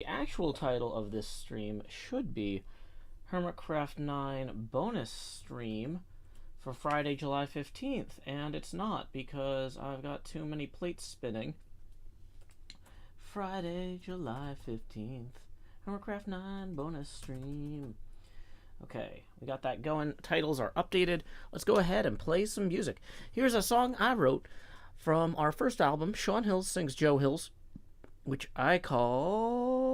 The actual title of this stream should be HermitCraft 9 bonus stream for Friday, July 15th, and it's not because I've got too many plates spinning. Friday, July 15th, HermitCraft 9 bonus stream. Okay, we got that going. Titles are updated. Let's go ahead and play some music. Here's a song I wrote from our first album, Sean Hills Sings Joe Hills, which I call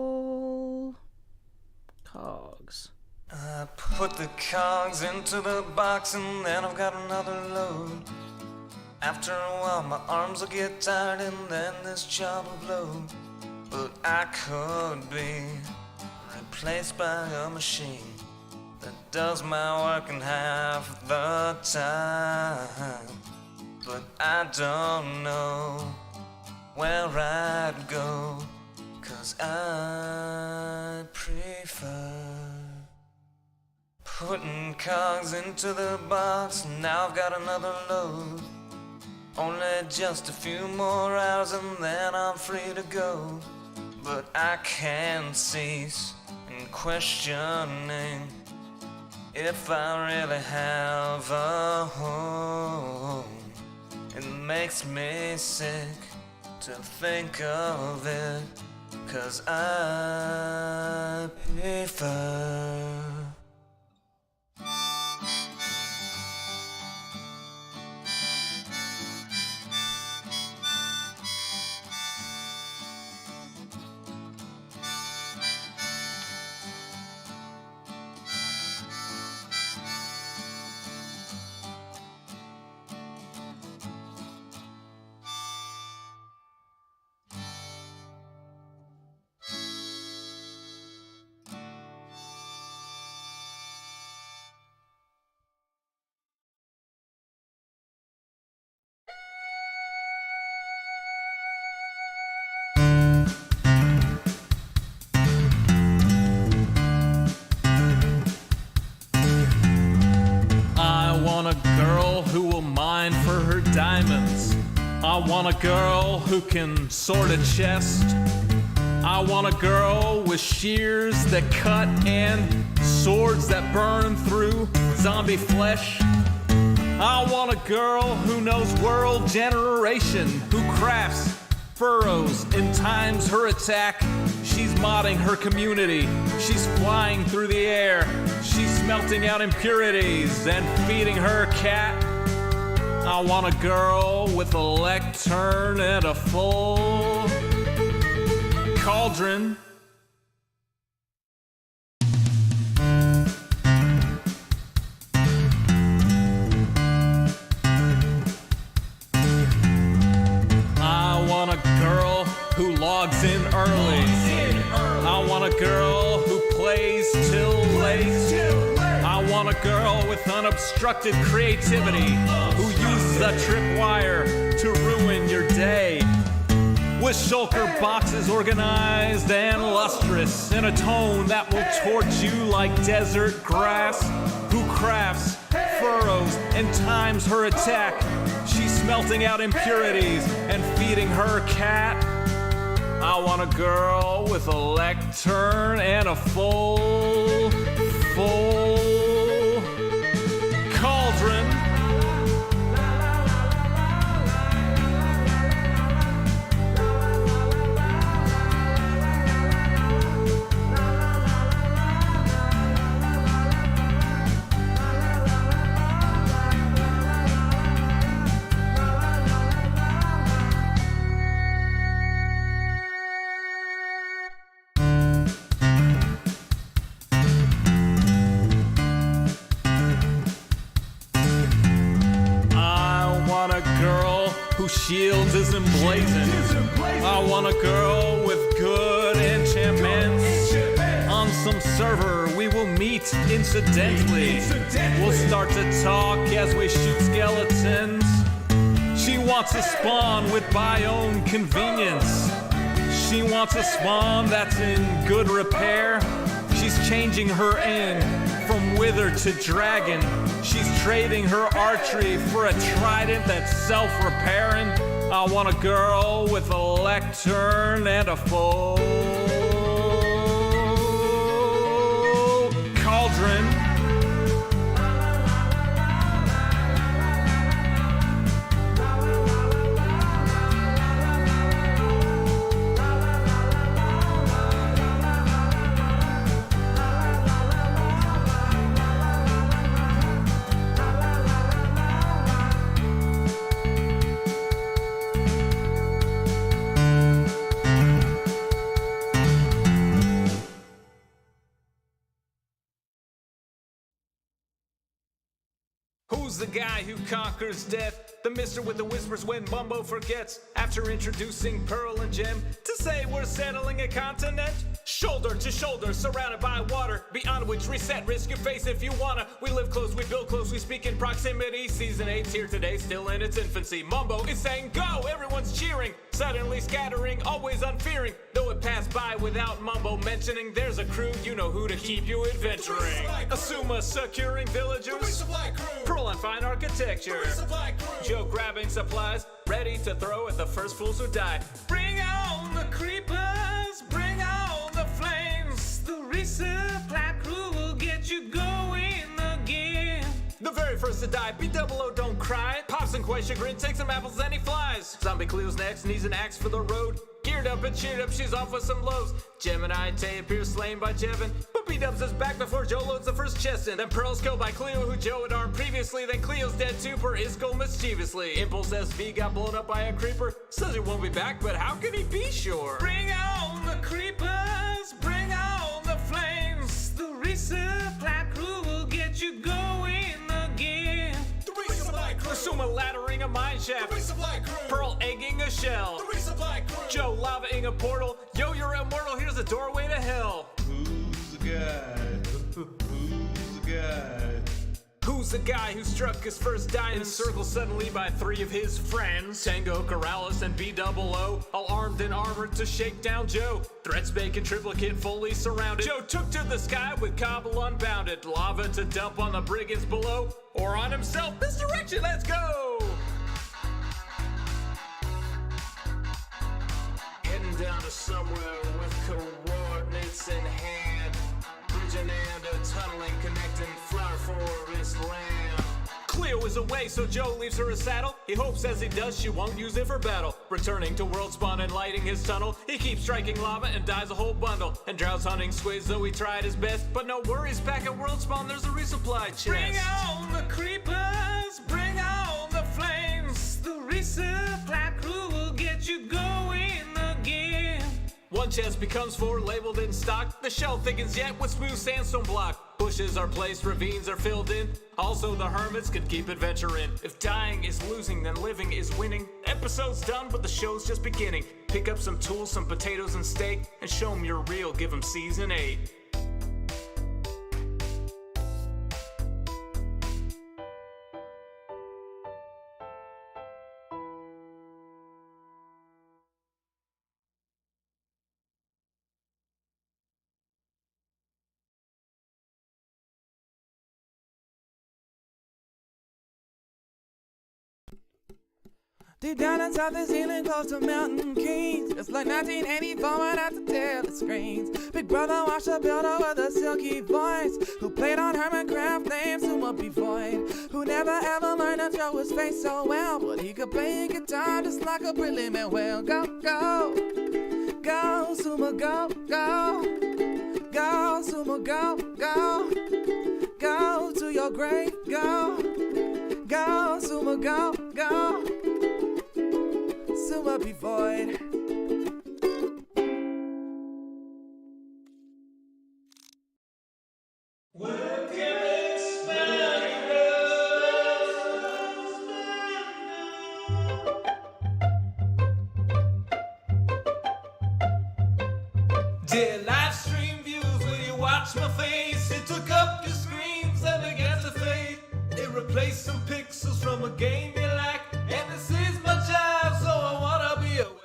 Cogs. I put the cogs into the box and then I've got another load. After a while my arms will get tired and then this job will blow. But I could be replaced by a machine that does my work in half the time. But I don't know where I'd go, 'cause I prefer putting cogs into the box. Now I've got another load. Only just a few more hours and then I'm free to go. But I can't cease in questioning if I really have a home. It makes me sick to think of it, 'cause I prefer diamonds. I want a girl who can sort a chest. I want a girl with shears that cut and swords that burn through zombie flesh. I want a girl who knows world generation, who crafts furrows and times her attack. She's modding her community. She's flying through the air. She's smelting out impurities and feeding her cat. I want a girl with a lectern and a full cauldron. I want a girl who logs in early. I want a girl who plays till late. I want a girl with unobstructed creativity, who uses a tripwire to ruin your day. With shulker boxes organized and lustrous, in a tone that will torch you like desert grass. Who crafts furrows and times her attack. She's smelting out impurities and feeding her cat. I want a girl with a lectern and a full cauldron. Whose shields is emblazoned. I want a girl with good enchantments. On some server we will meet incidentally. We'll start to talk as we shoot skeletons. She wants a spawn with biome convenience. She wants a spawn that's in good repair. She's changing her aim from wither to dragon. She's trading her archery for a trident that's self-repairing. I want a girl with a lectern and a full Who's the guy who conquers death? The mister with the whispers when Mumbo forgets. After introducing Pearl and Gem to say we're settling a continent. Shoulder to shoulder, surrounded by water, beyond which reset, risk your face if you wanna. We live close, we build close, we speak in proximity. Season 8's here today, still in its infancy. Mumbo is saying go, everyone's cheering, suddenly scattering, always unfearing. Though it passed by without Mumbo mentioning, there's a crew, you know who to keep you adventuring. Asuma securing villagers, Pearl on fine architecture, Joe grabbing supplies, ready to throw at the first fools who die. Bring on the creepers, bring on the flames. The resupply crew will get you going again. The very first to die, B-double-O don't cry. Pops and quite chagrin, takes some apples and he flies. Zombie Cleo's next, needs an axe for the road. Geared up and cheered up, she's off with some blows. Gemini Tay appears slain by Jevin, but B-dubs is back before Joe loads the first chest in. Then Pearl's killed by Cleo, who Joe had armed previously. Then Cleo's dead too, per Isco mischievously. Impulse SV got blown up by a creeper. Says he won't be back, but how can he be sure? Bring on the creepers, bring on the flames. The resupply crew will get you going again. The resupply crew. Asuma laddering a mine shaft. The resupply crew. Pearl egging a shell. The resupply crew. Joe lavaing a portal. Yo, you're immortal, here's a doorway to hell. Who's the guy? Who's the guy? Who's the guy who struck his first die encircled suddenly by 3 of his friends? Tango, Corrales, and B-double-O, all armed and armored to shake down Joe. Threats bacon triplicate fully surrounded. Joe took to the sky with Cobble unbounded. Lava to dump on the brigands below, or on himself. Misdirection, let's go! Heading down to somewhere with coordinates in hand. Bridging and a tunneling connecting flower forest land. Cleo is away, so Joe leaves her a saddle. He hopes as he does she won't use it for battle. Returning to World Spawn and lighting his tunnel, he keeps striking lava and dies a whole bundle. And drowns hunting squids, though he tried his best. But no worries, back at World Spawn there's a resupply chest. Bring on the creepers, bring on the flames. The resupply crew will get you going again. One chest becomes 4 labeled in stock. The shell thickens yet with smooth sandstone block. Bushes are placed, ravines are filled in. Also the hermits can keep adventuring. If dying is losing, then living is winning. Episode's done, but the show's just beginning. Pick up some tools, some potatoes and steak, and show 'em you're real, give 'em season 8. Deep down inside the ceiling, close to mountain kings. Just like 1984 without the telescreens. Big brother watched the builder with a silky voice, who played on HermitCraft names who would be void. Who never ever learned to show his face so well, but he could play guitar just like a brilliant whale. Go, go, go, Suma, go, go. Go, Suma, go, go. Go to your grave, go. Go, Suma, go, go. Suma be void. Dear live stream viewers, will you watch my face? It took up your screams and began to fade. It replaced some pixels from a game you like. And this is my job, so I wanna be a webcam.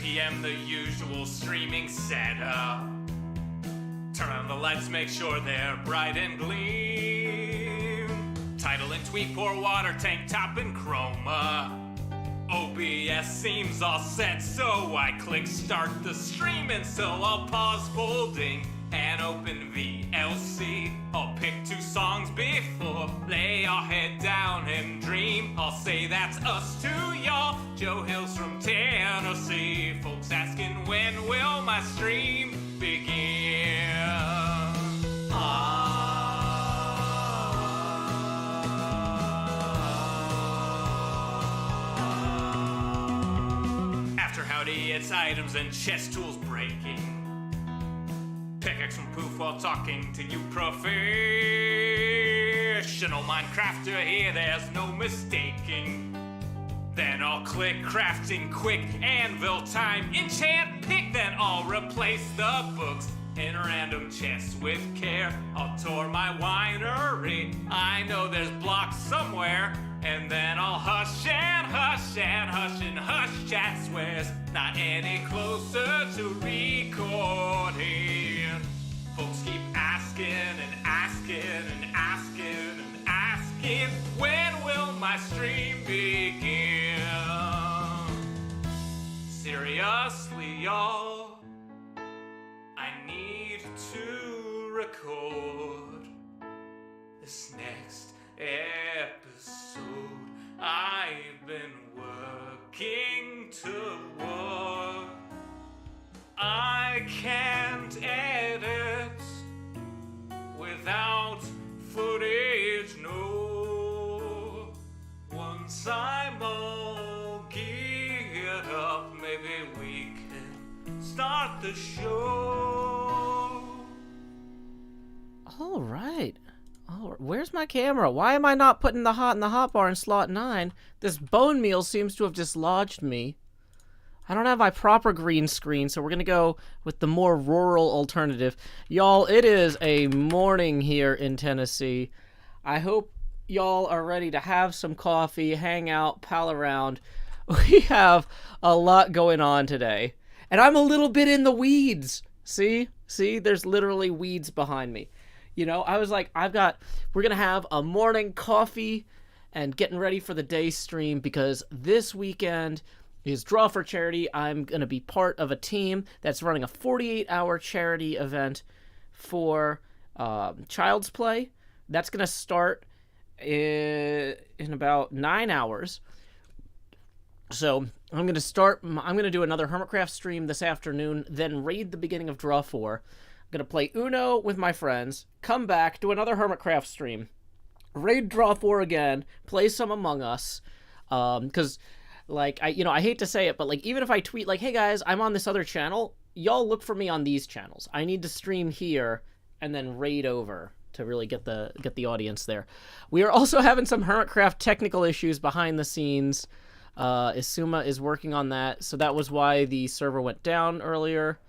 PM, the usual streaming setup. Turn on the lights, make sure they're bright and gleam. Title and tweet, pour water, tank top and chroma. OBS seems all set, so I click start the stream, and so I'll pause folding and open VLC. I'll pick 2 songs before lay your head down and dream. I'll say that's us to y'all. Joe Hill's from Tennessee. Folks asking when will my stream begin? party, it's items and chess tools breaking. Pickaxe and poof while talking to you professional Minecrafter here, there's no mistaking. Then I'll click crafting quick, anvil time, enchant pick, then I'll replace the books in random chests with care. I'll tour my winery, I know there's blocks somewhere, and then I'll hush and hush and hush and hush chat swears, not any closer to recording. Folks keep asking and asking and asking and asking, when will my stream begin? Seriously, y'all, I need to record this next episode. I've been working toward. I can't edit without footage, no. Once I'm all geared up, maybe we can start the show. All right. Where's my camera? Why am I not putting the hot in the hotbar in slot 9? This bone meal seems to have dislodged me. I don't have my proper green screen, so we're going to go with the more rural alternative. Y'all, it is a morning here in Tennessee. I hope y'all are ready to have some coffee, hang out, pal around. We have a lot going on today. And I'm a little bit in the weeds. See? There's literally weeds behind me. You know, I was like, we're going to have a morning coffee and getting ready for the day stream because this weekend is Draw for Charity. I'm going to be part of a team that's running a 48-hour charity event for Child's Play. That's going to start in about 9 hours. So I'm going to do another HermitCraft stream this afternoon, then raid the beginning of Draw 4. I'm going to play Uno with my friends, come back, do another HermitCraft stream, raid Draw 4 again, play some Among Us, because... Like, I hate to say it, but, like, even if I tweet, like, hey, guys, I'm on this other channel, y'all look for me on these channels. I need to stream here and then raid over to really get the audience there. We are also having some HermitCraft technical issues behind the scenes. Isuma is working on that, so that was why the server went down earlier.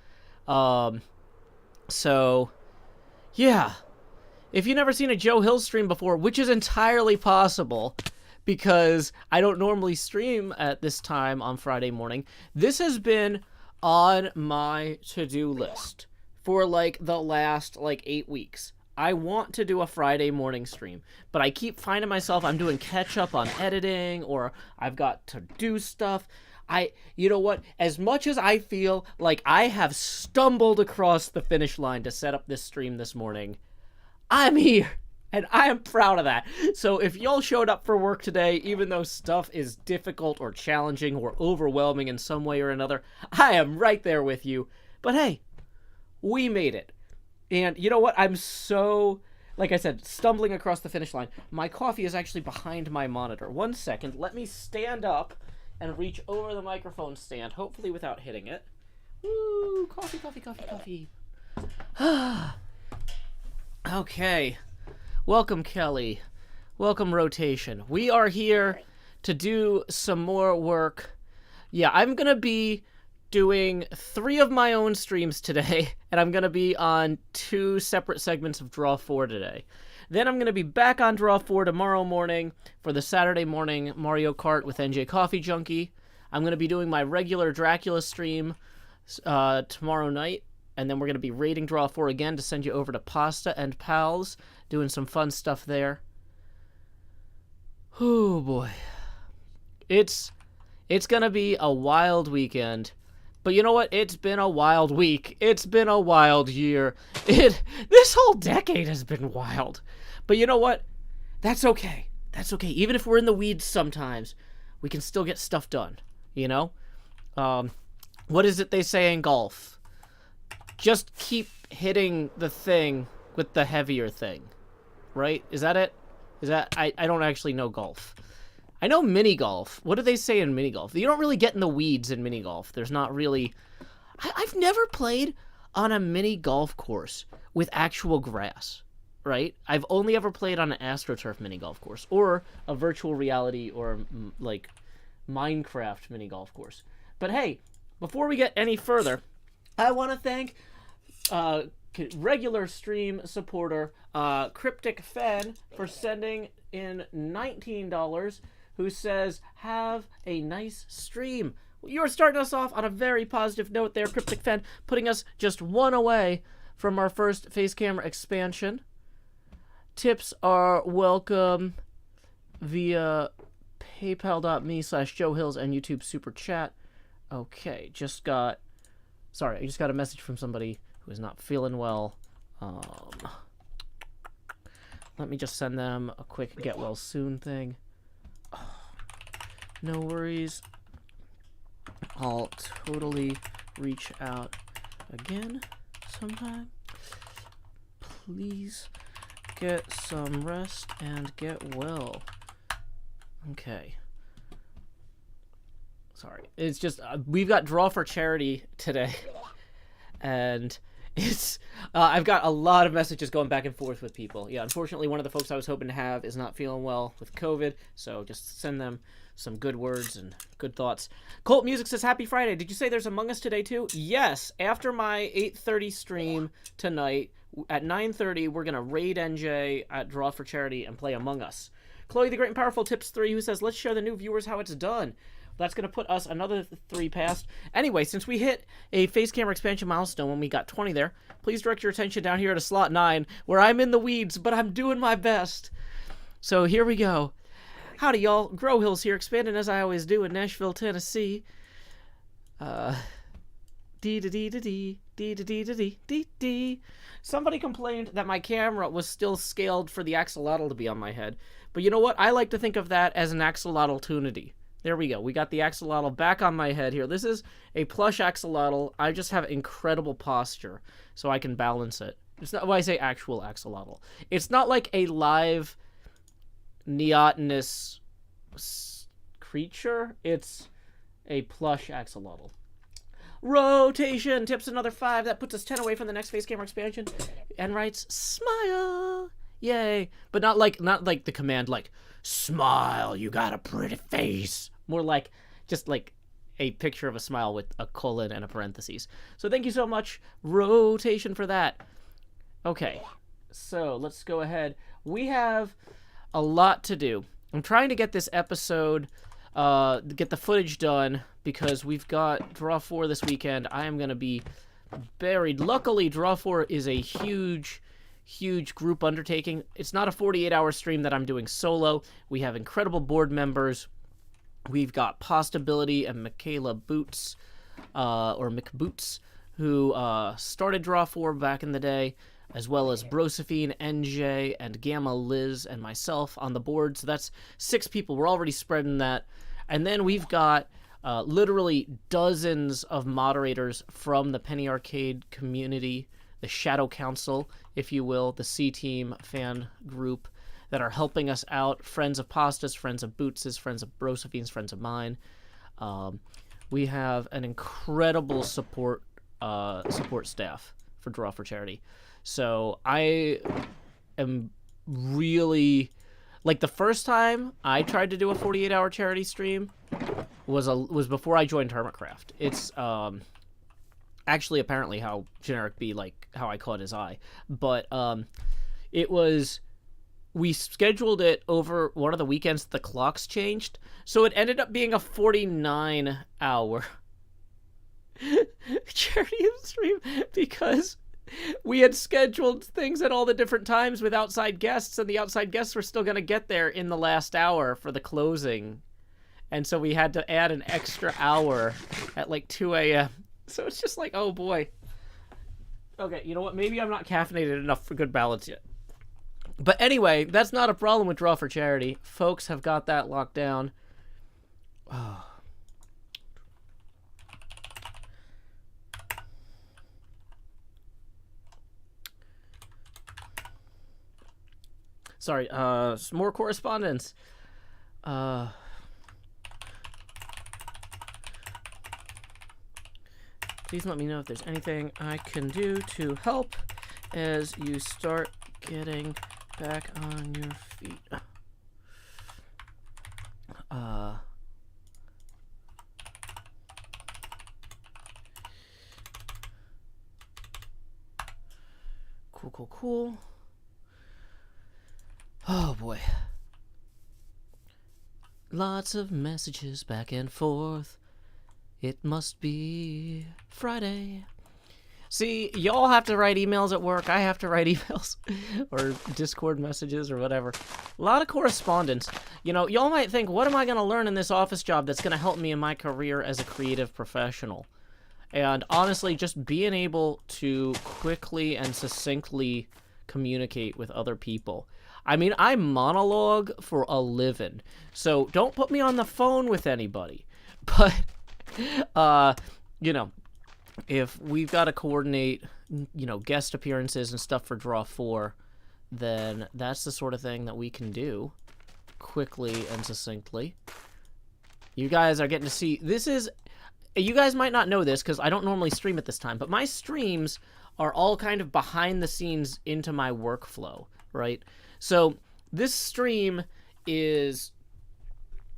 So, yeah. If you've never seen a Joe Hill stream before, which is entirely possible... because I don't normally stream at this time on Friday morning, this has been on my to-do list for, like, the last, 8 weeks. I want to do a Friday morning stream, but I keep finding myself, I'm doing catch-up on editing, or I've got to do stuff. You know what? As much as I feel like I have stumbled across the finish line to set up this stream this morning, I'm here. And I am proud of that. So if y'all showed up for work today, even though stuff is difficult or challenging or overwhelming in some way or another, I am right there with you. But hey, we made it. And you know what? I'm so, like I said, stumbling across the finish line. My coffee is actually behind my monitor. 1 second. Let me stand up and reach over the microphone stand, hopefully without hitting it. Woo! Coffee, coffee, coffee, coffee. Okay. Welcome, Kelly. Welcome, Rotation. We are here to do some more work. Yeah, I'm going to be doing 3 of my own streams today, and I'm going to be on 2 separate segments of Draw 4 today. Then I'm going to be back on Draw 4 tomorrow morning for the Saturday morning Mario Kart with NJ Coffee Junkie. I'm going to be doing my regular Dracula stream tomorrow night, and then we're going to be raiding Draw 4 again to send you over to Pasta and Pals, doing some fun stuff there. Oh boy. It's gonna be a wild weekend. But you know what? It's been a wild week. It's been a wild year. This whole decade has been wild. But you know what? That's okay. That's okay. Even if we're in the weeds sometimes, we can still get stuff done. You know? What is it they say in golf? Just keep hitting the thing with the heavier thing. Right? Is that it? I don't actually know golf. I know mini golf. What do they say in mini golf? You don't really get in the weeds in mini golf. There's not really... I've never played on a mini golf course with actual grass, right? I've only ever played on an AstroTurf mini golf course or a virtual reality or like Minecraft mini golf course. But hey, before we get any further, I want to thank regular stream supporter Cryptic Fen for sending in $19, who says, have a nice stream. You're starting us off on a very positive note there, Cryptic Fen, putting us just one away from our first face camera expansion. Tips are welcome via paypal.me/Joe Hills and YouTube Super Chat. Okay, I just got a message from somebody who is not feeling well. Let me just send them a quick get well soon thing. No worries. I'll totally reach out again sometime. Please get some rest and get well. Okay. Sorry. It's just, we've got Draw for Charity today. And it's, I've got a lot of messages going back and forth with people. Yeah, unfortunately, one of the folks I was hoping to have is not feeling well with COVID. So just send them some good words and good thoughts. Colt Music says, happy Friday. Did you say there's Among Us today too? Yes. After my 8:30 stream tonight, at 9:30, we're going to raid NJ at Draw for Charity and play Among Us. Chloe the Great and Powerful Tips 3, who says, let's show the new viewers how it's done. That's going to put us another 3 past. Anyway, since we hit a face camera expansion milestone when we got 20 there, please direct your attention down here to slot 9, where I'm in the weeds, but I'm doing my best. So here we go. Howdy, y'all. Grow Hills here, expanding as I always do in Nashville, Tennessee. Dee-da-dee-da-dee. Somebody complained that my camera was still scaled for the axolotl to be on my head. But you know what? I like to think of that as an axolotl-tunity. There we go. We got the axolotl back on my head here. This is a plush axolotl. I just have incredible posture, so I can balance it. It's not, when I say actual axolotl, it's not like a live neotenous creature. It's a plush axolotl. Rotation tips another 5. That puts us 10 away from the next face camera expansion. And writes, smile. Yay. But not like the command like, smile, you got a pretty face. More like, just like a picture of a smile with a colon and a parentheses. So thank you so much, Rotation, for that. Okay, so let's go ahead. We have a lot to do. I'm trying to get this episode, get the footage done, because we've got Draw 4 this weekend. I am going to be buried. Luckily, Draw 4 is a huge group undertaking. It's not a 48-hour stream that I'm doing solo. We have incredible board members. We've got Postability and Michaela Boots, or McBoots, who started Draw 4 back in the day, as well as Brosephine, NJ, and Gamma Liz, and myself on the board. So that's 6 people. We're already spreading that. And then we've got literally dozens of moderators from the Penny Arcade community, the Shadow Council, if you will, the C-Team fan group that are helping us out. Friends of Pastas, friends of Boots', friends of Brosephine's, friends of mine. We have an incredible support staff for Draw for Charity. So I am really, like, the first time I tried to do a 48-hour charity stream was before I joined HermitCraft. It's actually apparently how Generic B, like how I caught his eye, but it was, we scheduled it over one of the weekends the clocks changed, so it ended up being a 49-hour charity stream because we had scheduled things at all the different times with outside guests, and the outside guests were still going to get there in the last hour for the closing, and so we had to add an extra hour at like 2 a.m. So it's just like, oh boy. Okay, you know what? Maybe I'm not caffeinated enough for good balance yet. But anyway, that's not a problem with Draw for Charity. Folks have got that locked down. Oh. Sorry, some more correspondence. Please let me know if there's anything I can do to help as you start getting back on your feet. Cool. Oh boy. Lots of messages back and forth. It must be Friday. See, y'all have to write emails at work. I have to write emails or Discord messages or whatever. A lot of correspondence. You know, y'all might think, what am I going to learn in this office job that's going to help me in my career as a creative professional? And honestly, just being able to quickly and succinctly communicate with other people. I mean, I monologue for a living, so don't put me on the phone with anybody. But, you know, if we've got to coordinate, you know, guest appearances and stuff for Draw 4, then that's the sort of thing that we can do quickly and succinctly. You guys are getting to see, you guys might not know this because I don't normally stream at this time, but my streams are all kind of behind the scenes into my workflow, right? So this stream is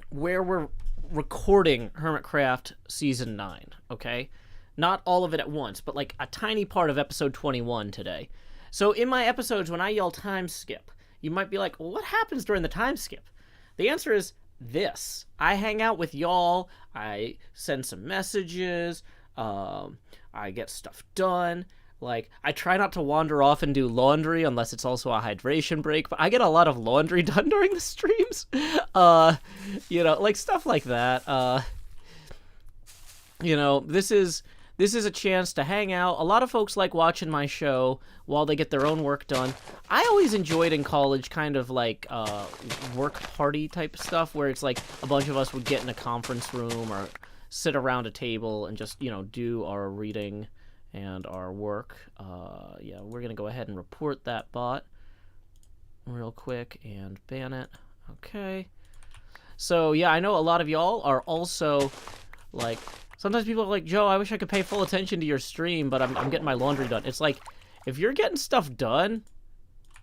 where we're recording HermitCraft Season 9, okay? Not all of it at once, but like a tiny part of episode 21 today. So in my episodes, when I yell time skip, you might be like, well, what happens during the time skip? The answer is this. I hang out with y'all, I send some messages, I get stuff done. Like, I try not to wander off and do laundry unless it's also a hydration break, but I get a lot of laundry done during the streams. You know, like stuff like that. You know, this is a chance to hang out. A lot of folks like watching my show while they get their own work done. I always enjoyed in college kind of like work party type stuff where it's like a bunch of us would get in a conference room or sit around a table and just, you know, do our reading and our work. Yeah, we're going to go ahead and report that bot real quick and ban it. Okay. So, yeah, I know a lot of y'all are also, like, sometimes people are like, Joe, I wish I could pay full attention to your stream, but I'm getting my laundry done. It's like, if you're getting stuff done,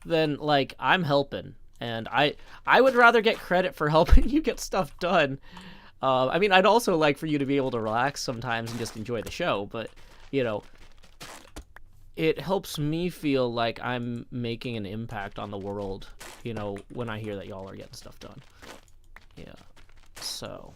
then, like, I'm helping. And I would rather get credit for helping you get stuff done. I mean, I'd also like for you to be able to relax sometimes and just enjoy the show, but, you know, it helps me feel like I'm making an impact on the world, you know, when I hear that y'all are getting stuff done. Yeah. So,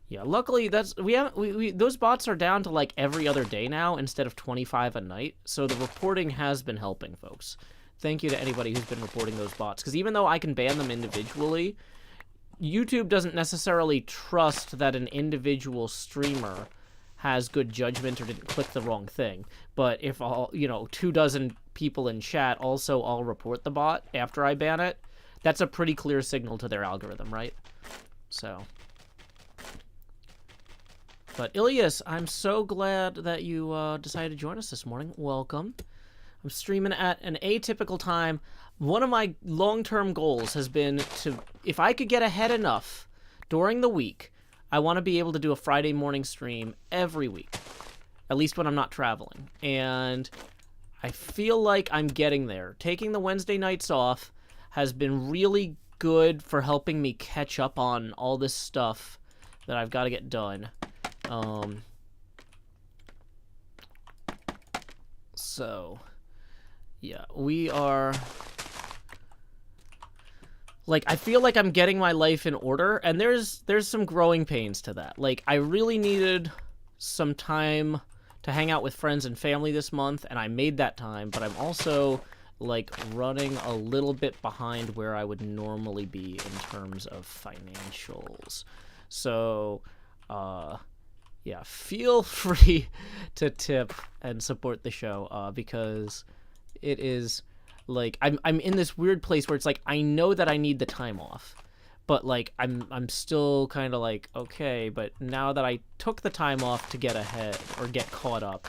yeah, luckily those bots are down to like every other day now instead of 25 a night. So the reporting has been helping, folks. Thank you to anybody who's been reporting those bots, because even though I can ban them individually, YouTube doesn't necessarily trust that an individual streamer has good judgment or didn't click the wrong thing. But if 24 people in chat also all report the bot after I ban it, that's a pretty clear signal to their algorithm, right? So, but Ilias, I'm so glad that you decided to join us this morning. Welcome. I'm streaming at an atypical time. One of my long-term goals has been to, if I could get ahead enough during the week, I want to be able to do a Friday morning stream every week, at least when I'm not traveling. And I feel like I'm getting there. Taking the Wednesday nights off has been really good for helping me catch up on all this stuff that I've got to get done. So, yeah, we are... Like, I feel like I'm getting my life in order, and there's some growing pains to that. Like, I really needed some time to hang out with friends and family this month, and I made that time, but I'm also, like, running a little bit behind where I would normally be in terms of financials. So, yeah, feel free to tip and support the show, because it is... Like, I'm in this weird place where it's like, I know that I need the time off, but, like, I'm still kind of like, okay, but now that I took the time off to get ahead, or get caught up,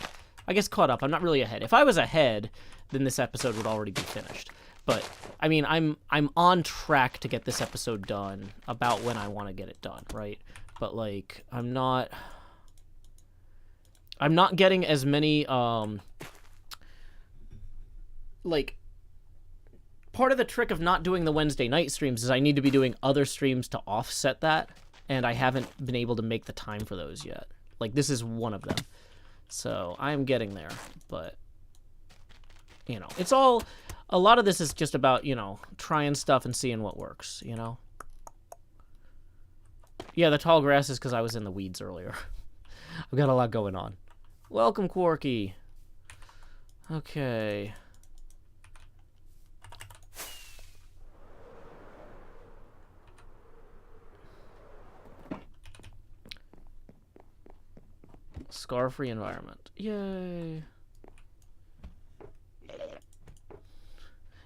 I guess caught up, I'm not really ahead. If I was ahead, then this episode would already be finished. But, I mean, I'm on track to get this episode done about when I want to get it done, right? But, like, I'm not I'm not getting as many, like, part of the trick of not doing the Wednesday night streams is I need to be doing other streams to offset that, and I haven't been able to make the time for those yet. Like, this is one of them. So, I'm getting there, but, you know, it's all, a lot of this is just about, you know, trying stuff and seeing what works, you know? Yeah, the tall grass is because I was in the weeds earlier. I've got a lot going on. Welcome, Quarky. Okay. Scar-free environment. Yay.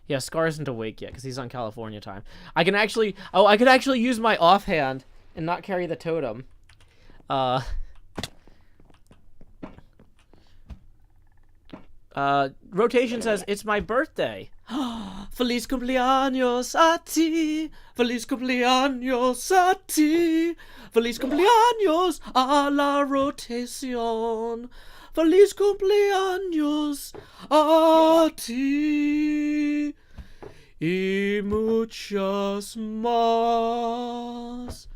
Yeah, Scar isn't awake yet because he's on California time. I can actually... Oh, I could actually use my offhand and not carry the totem. Rotation says, it's my birthday. Feliz cumpleaños a ti. Feliz cumpleaños a ti. Feliz cumpleaños a la rotación. Feliz cumpleaños a ti. Y muchas más.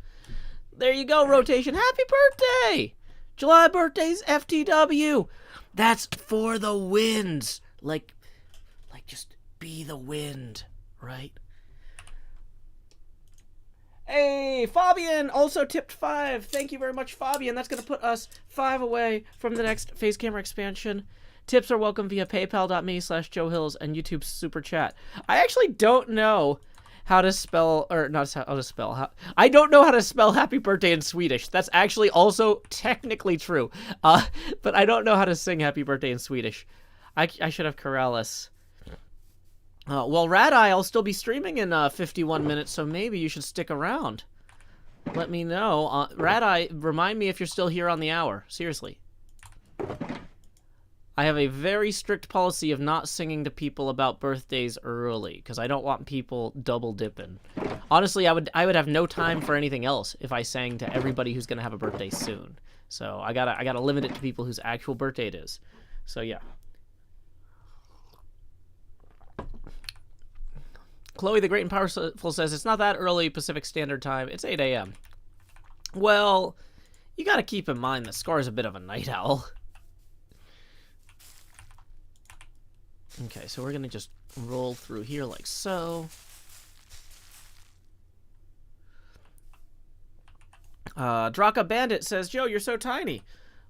There you go, rotation. Happy birthday! July birthdays, FTW. That's for the winds. Like just be the wind, right? Hey, Fabian also tipped 5. Thank you very much, Fabian. That's going to put us 5 away from the next face camera expansion. Tips are welcome via paypal.me/JoeHills and YouTube Super Chat. I actually don't know how to spell, or not how to spell. I don't know how to spell happy birthday in Swedish. That's actually also technically true. But I don't know how to sing happy birthday in Swedish. I should have Corrales. Well, Rad-Eye, I'll still be streaming in 51 minutes, so maybe you should stick around. Let me know. Rad-Eye, remind me if you're still here on the hour. Seriously. I have a very strict policy of not singing to people about birthdays early, because I don't want people double dipping. Honestly, I would have no time for anything else if I sang to everybody who's gonna have a birthday soon. So I gotta limit it to people whose actual birthday it is. So yeah. Chloe the Great and Powerful says, it's not that early Pacific Standard Time. It's 8 a.m. Well, you gotta keep in mind that Scar's a bit of a night owl. Okay, so we're gonna just roll through here like so. Draka Bandit says, Joe, you're so tiny.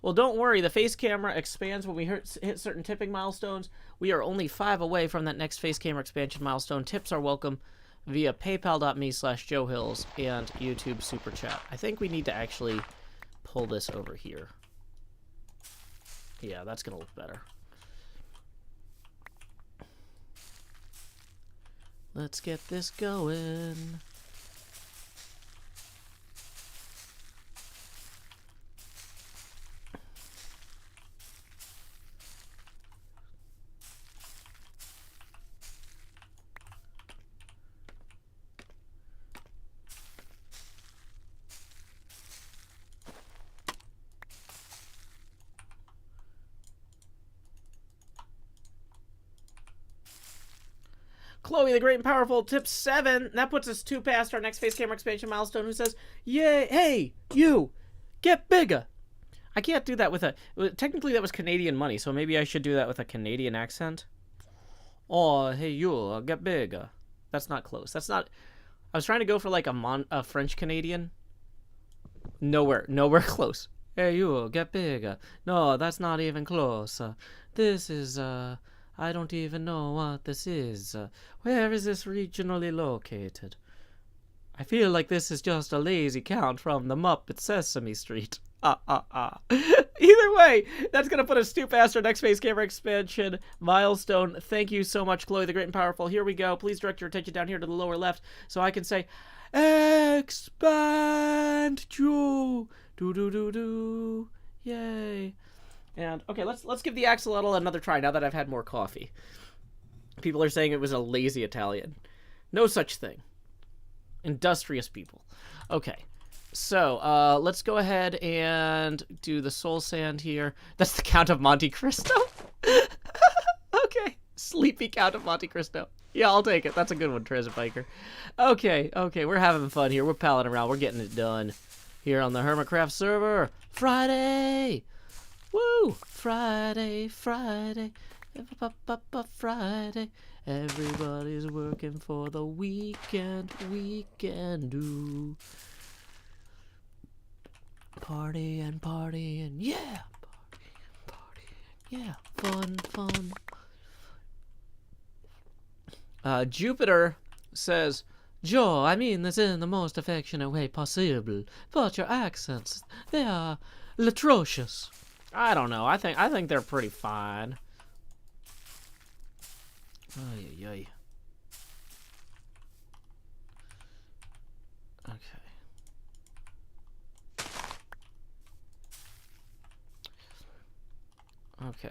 Well, don't worry. The face camera expands when we hit certain tipping milestones. We are only 5 away from that next face camera expansion milestone. Tips are welcome via paypal.me/JoeHills and YouTube Super Chat. I think we need to actually pull this over here. Yeah, that's gonna look better. Let's get this going. Chloe the Great and Powerful tips 7. That puts us 2 past our next face camera expansion milestone, who says, yay, hey, you, get bigger. I can't do that with a... Technically, that was Canadian money, so maybe I should do that with a Canadian accent. Oh, hey, you, get bigger. That's not close. That's not... I was trying to go for, like, a French-Canadian. Nowhere close. Hey, you, get bigger. No, that's not even close. This is, I don't even know what this is. Where is this regionally located? I feel like this is just a lazy count from the Muppet Sesame Street. Either way, that's going to put us 2 past our next face camera expansion milestone. Thank you so much, Chloe the Great and Powerful. Here we go. Please direct your attention down here to the lower left so I can say, expand you. Do. Yay. And, okay, let's give the axolotl another try now that I've had more coffee. People are saying it was a lazy Italian. No such thing. Industrious people. Okay. So, let's go ahead and do the soul sand here. That's the Count of Monte Cristo. Okay. Sleepy Count of Monte Cristo. Yeah, I'll take it. That's a good one, Treasure Biker. Okay, we're having fun here. We're palling around. We're getting it done here on the HermitCraft server. Friday! Woo! Friday. Friday. Everybody's working for the weekend. Ooh. Partying, yeah! Partying, yeah! Fun. Jupiter says, Joe, I mean this in the most affectionate way possible, but your accents, they are atrocious. I don't know. I think they're pretty fine. Ay. Okay.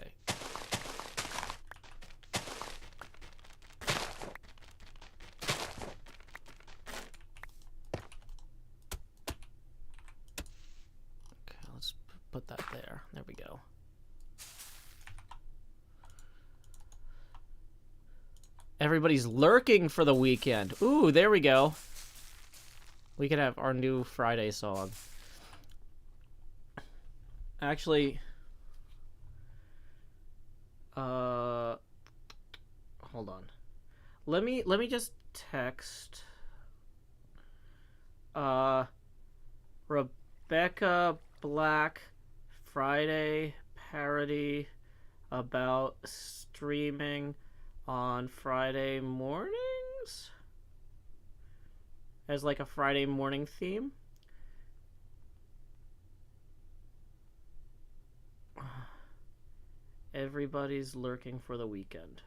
Let's put that there. There we go. Everybody's lurking for the weekend. Ooh, there we go. We could have our new Friday song. Actually, hold on. Let me just text Rebecca Black Friday parody about streaming on Friday mornings as like a Friday morning theme. Everybody's lurking for the weekend.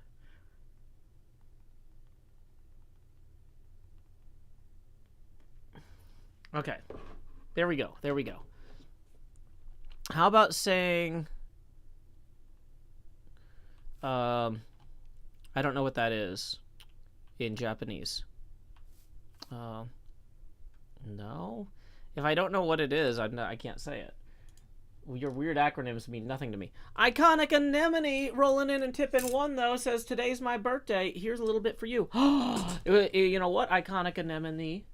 Okay. There we go. How about saying I don't know what that is in Japanese. No. If I don't know what it is, I can't say it. Your weird acronyms mean nothing to me. Iconic Anemone rolling in and tipping one, though, says, today's my birthday. Here's a little bit for you. You know what, Iconic Anemone?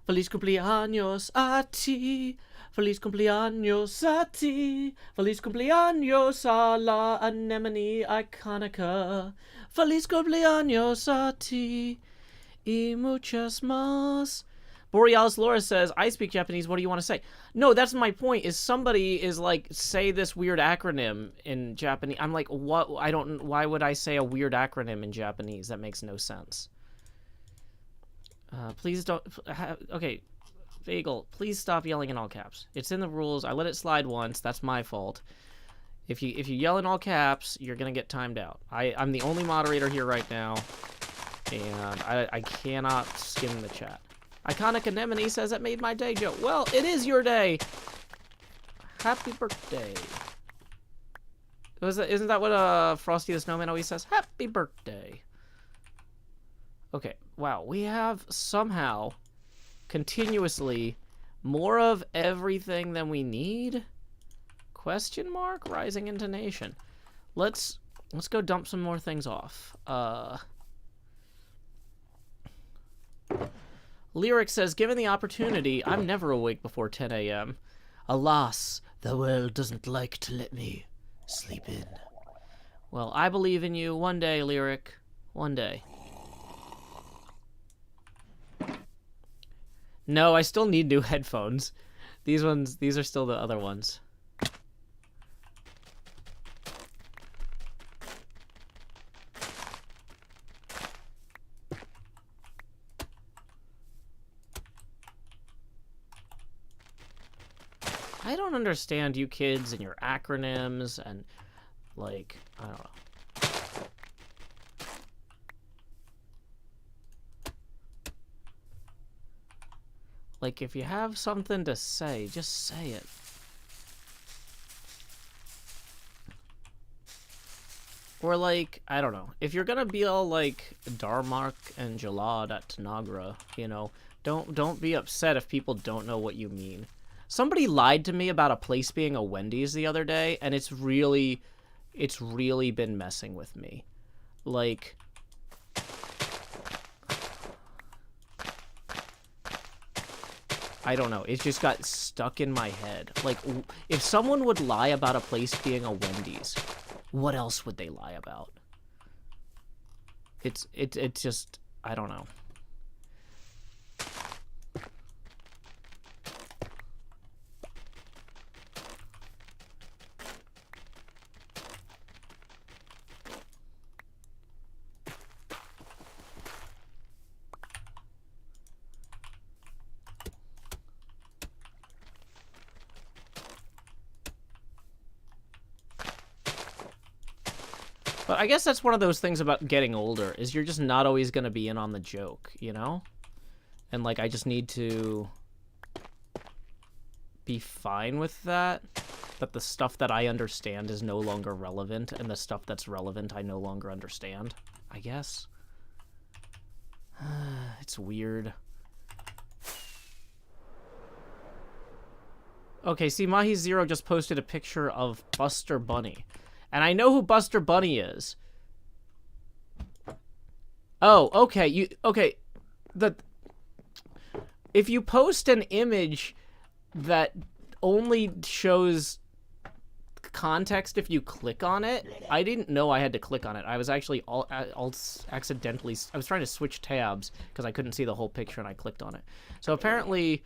Feliz cumpleaños a ti. Feliz cumpleaños a ti. Feliz cumpleaños a la Anemone Iconica. Feliz cumpleaños a ti. Y muchas más. Borealis Laura says, I speak Japanese, what do you want to say? No, that's my point, is somebody is like, say this weird acronym in Japanese. I'm like, what? Why would I say a weird acronym in Japanese? That makes no sense. Please don't, okay, Vagel, please stop yelling in all caps. It's in the rules, I let it slide once, that's my fault. If you yell in all caps, you're gonna get timed out. I'm the only moderator here right now, and I cannot skim the chat. Iconic Anemone says that made my day, Joe. Well, it is your day. Happy birthday. Isn't that what Frosty the Snowman always says? Happy birthday. Okay, wow. We have somehow continuously more of everything than we need? Question mark? Rising intonation. Let's go dump some more things off. Lyric says, given the opportunity, I'm never awake before 10 a.m. Alas, the world doesn't like to let me sleep in. Well, I believe in you. One day, Lyric. One day. No, I still need new headphones. These are still the other ones. I don't understand you kids and your acronyms and, like, I don't know. Like, if you have something to say, just say it. Or, like, I don't know. If you're gonna be all, like, Darmark and Jalad at Tanagra, you know, Don't be upset if people don't know what you mean. Somebody lied to me about a place being a Wendy's the other day, and it's really been messing with me. Like, I don't know. It just got stuck in my head. Like, if someone would lie about a place being a Wendy's, what else would they lie about? It's just, I don't know. But I guess that's one of those things about getting older, is you're just not always going to be in on the joke, you know? And, like, I just need to be fine with that. That the stuff that I understand is no longer relevant, and the stuff that's relevant I no longer understand, I guess. It's weird. Okay, see, Mahi Zero just posted a picture of Buster Bunny. And I know who Buster Bunny is. Oh, okay. If you post an image that only shows context if you click on it, I didn't know I had to click on it. I was actually accidentally, I was trying to switch tabs because I couldn't see the whole picture and I clicked on it. So apparently,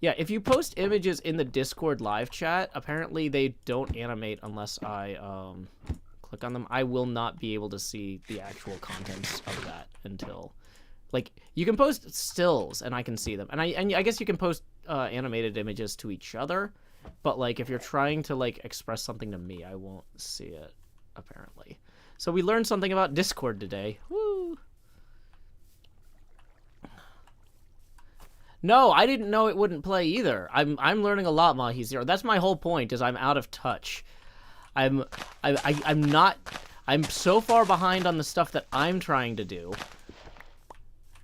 yeah, if you post images in the Discord live chat, apparently they don't animate unless I click on them. I will not be able to see the actual contents of that until, like, you can post stills and I can see them, and I guess you can post animated images to each other, but like if you're trying to like express something to me, I won't see it apparently. So we learned something about Discord today. Woo! No, I didn't know it wouldn't play either. I'm learning a lot, Mahi Zero. That's my whole point, is I'm out of touch. I'm so far behind on the stuff that I'm trying to do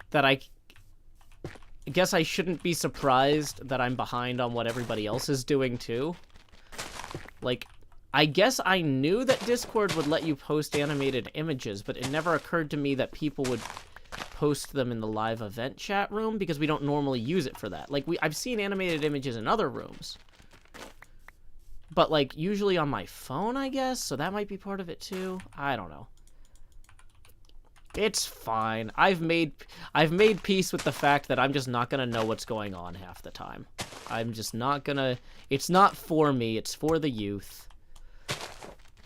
that I guess I shouldn't be surprised that I'm behind on what everybody else is doing too. Like, I guess I knew that Discord would let you post animated images, but it never occurred to me that people would post them in the live event chat room, because we don't normally use it for that. Like, I've seen animated images in other rooms, but like usually on my phone, I guess, so that might be part of it too. I don't know. It's fine. I've made peace with the fact that I'm just not gonna know what's going on half the time. I'm just not gonna. It's not for me. It's for the youth.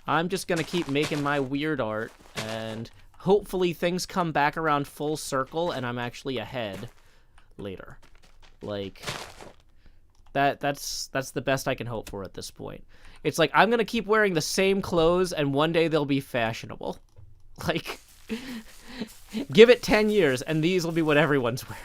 I'm just gonna keep making my weird art, and hopefully things come back around full circle and I'm actually ahead later. Like, that's the best I can hope for at this point. It's like, I'm gonna keep wearing the same clothes and one day they'll be fashionable. Like, give it 10 years and these will be what everyone's wearing.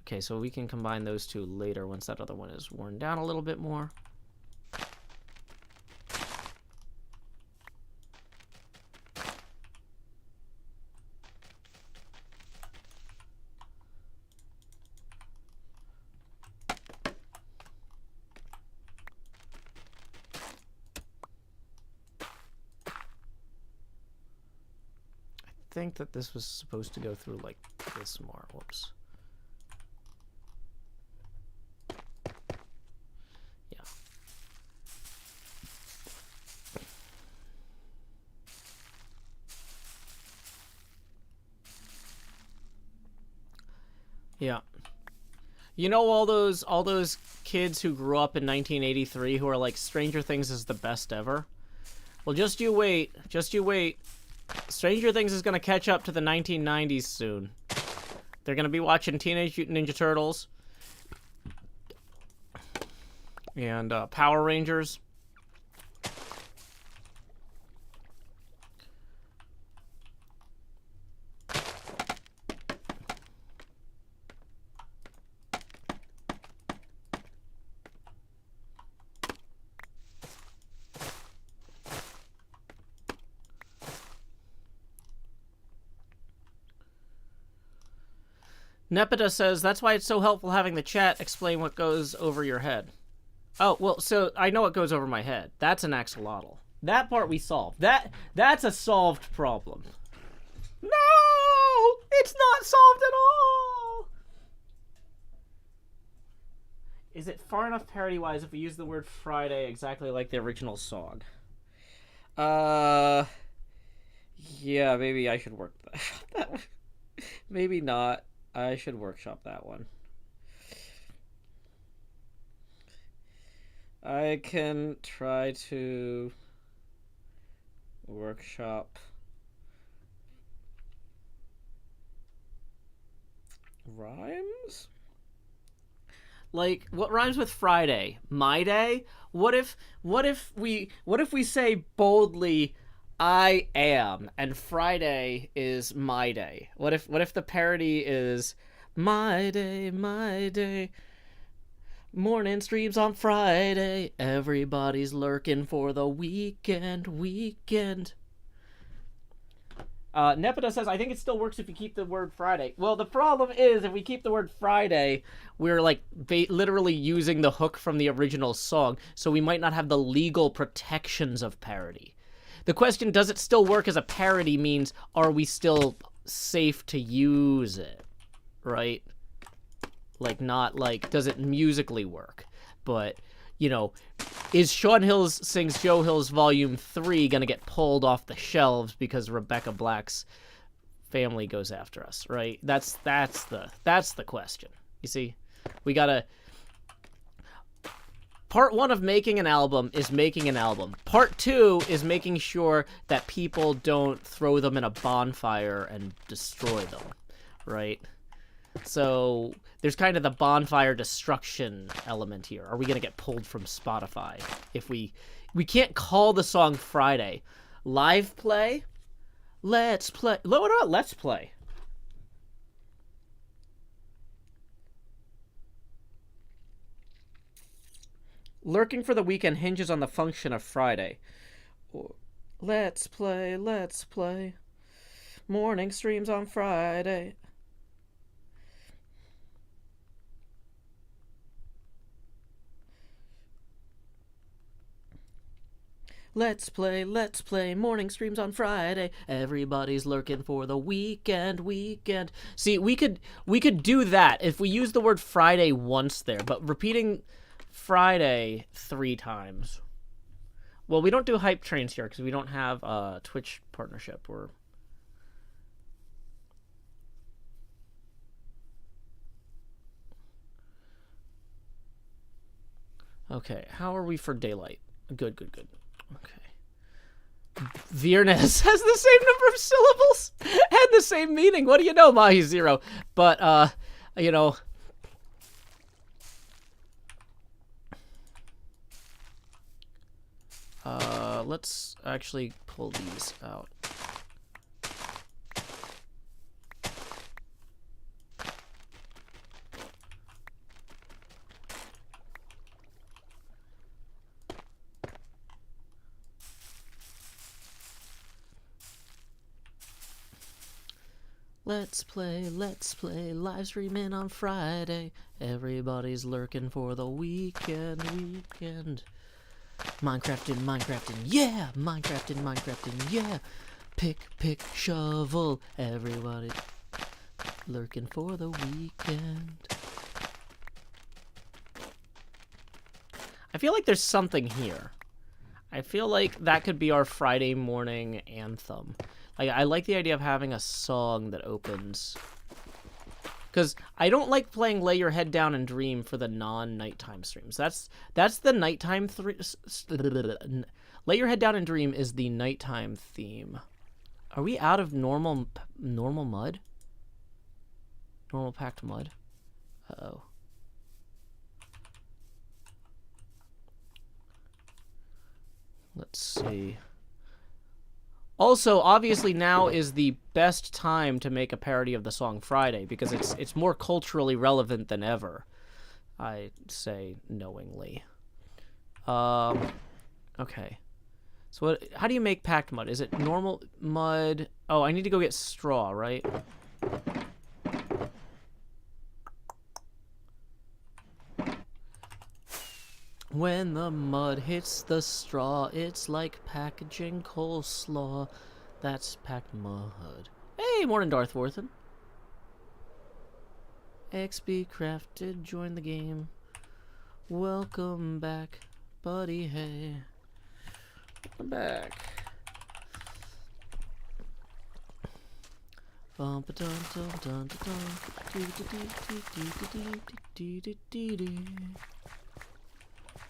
Okay, so we can combine those two later once that other one is worn down a little bit more. I think that this was supposed to go through like this more. Whoops. Yeah. You know, all those kids who grew up in 1983 who are like, Stranger Things is the best ever? Well, just you wait. Just you wait. Stranger Things is going to catch up to the 1990s soon. They're going to be watching Teenage Mutant Ninja Turtles and Power Rangers. Nepeta says, that's why it's so helpful having the chat explain what goes over your head. Oh, well, so I know what goes over my head. That's an axolotl. That part we solved. That's a solved problem. No! It's not solved at all! Is it far enough parody-wise if we use the word Friday exactly like the original song? Yeah, maybe I should work that one. Maybe not. I should workshop that one. I can try to workshop rhymes? Like, what rhymes with Friday? My day? What if we say boldly I am and Friday is my day? What if the parody is my day, morning streams on Friday, everybody's lurking for the weekend. Nepeta says, I think it still works if you keep the word Friday. Well, the problem is, if we keep the word Friday, we're like literally using the hook from the original song, so we might not have the legal protections of parody. The question, does it still work as a parody, means, are we still safe to use it, right? Like, not like, does it musically work? But, you know, is Sean Hills Sings Joe Hills Volume 3 gonna get pulled off the shelves because Rebecca Black's family goes after us, right? That's the question. You see? We gotta... Part 1 of making an album is making an album. Part 2 is making sure that people don't throw them in a bonfire and destroy them, right? So there's kind of the bonfire destruction element here. Are we going to get pulled from Spotify if we can't call the song Friday? Live play? Let's play. What about let's play? Lurking for the weekend hinges on the function of Friday. Let's play. Morning streams on Friday. Let's play, morning streams on Friday. Everybody's lurking for the weekend. See, we could do that if we use the word Friday once there, but repeating Friday 3 times. Well, we don't do hype trains here because we don't have a Twitch partnership. Okay, how are we for daylight? Good. Okay. Viernes has the same number of syllables and the same meaning. What do you know, Mahi Zero? But, you know... let's actually pull these out. Let's play, live streaming on Friday. Everybody's lurking for the weekend. Minecrafting, yeah! Minecrafting, yeah! Pick, shovel, everybody lurking for the weekend. I feel like there's something here. I feel like that could be our Friday morning anthem. I like the idea of having a song that opens... Because I don't like playing Lay Your Head Down and Dream for the non-nighttime streams. That's the nighttime... Lay Your Head Down and Dream is the nighttime theme. Are we out of normal mud? Normal packed mud? Uh-oh. Let's see... Also, obviously now is the best time to make a parody of the song Friday because it's more culturally relevant than ever. I say knowingly. Okay. So how do you make packed mud? Is it normal mud? Oh, I need to go get straw, right? When the mud hits the straw, it's like packaging coleslaw. That's packed mud. Hey, morning, Darth Worthen. XB Crafted, join the game. Welcome back, buddy, hey. Welcome back. Bum ba dum dum dum dum dum.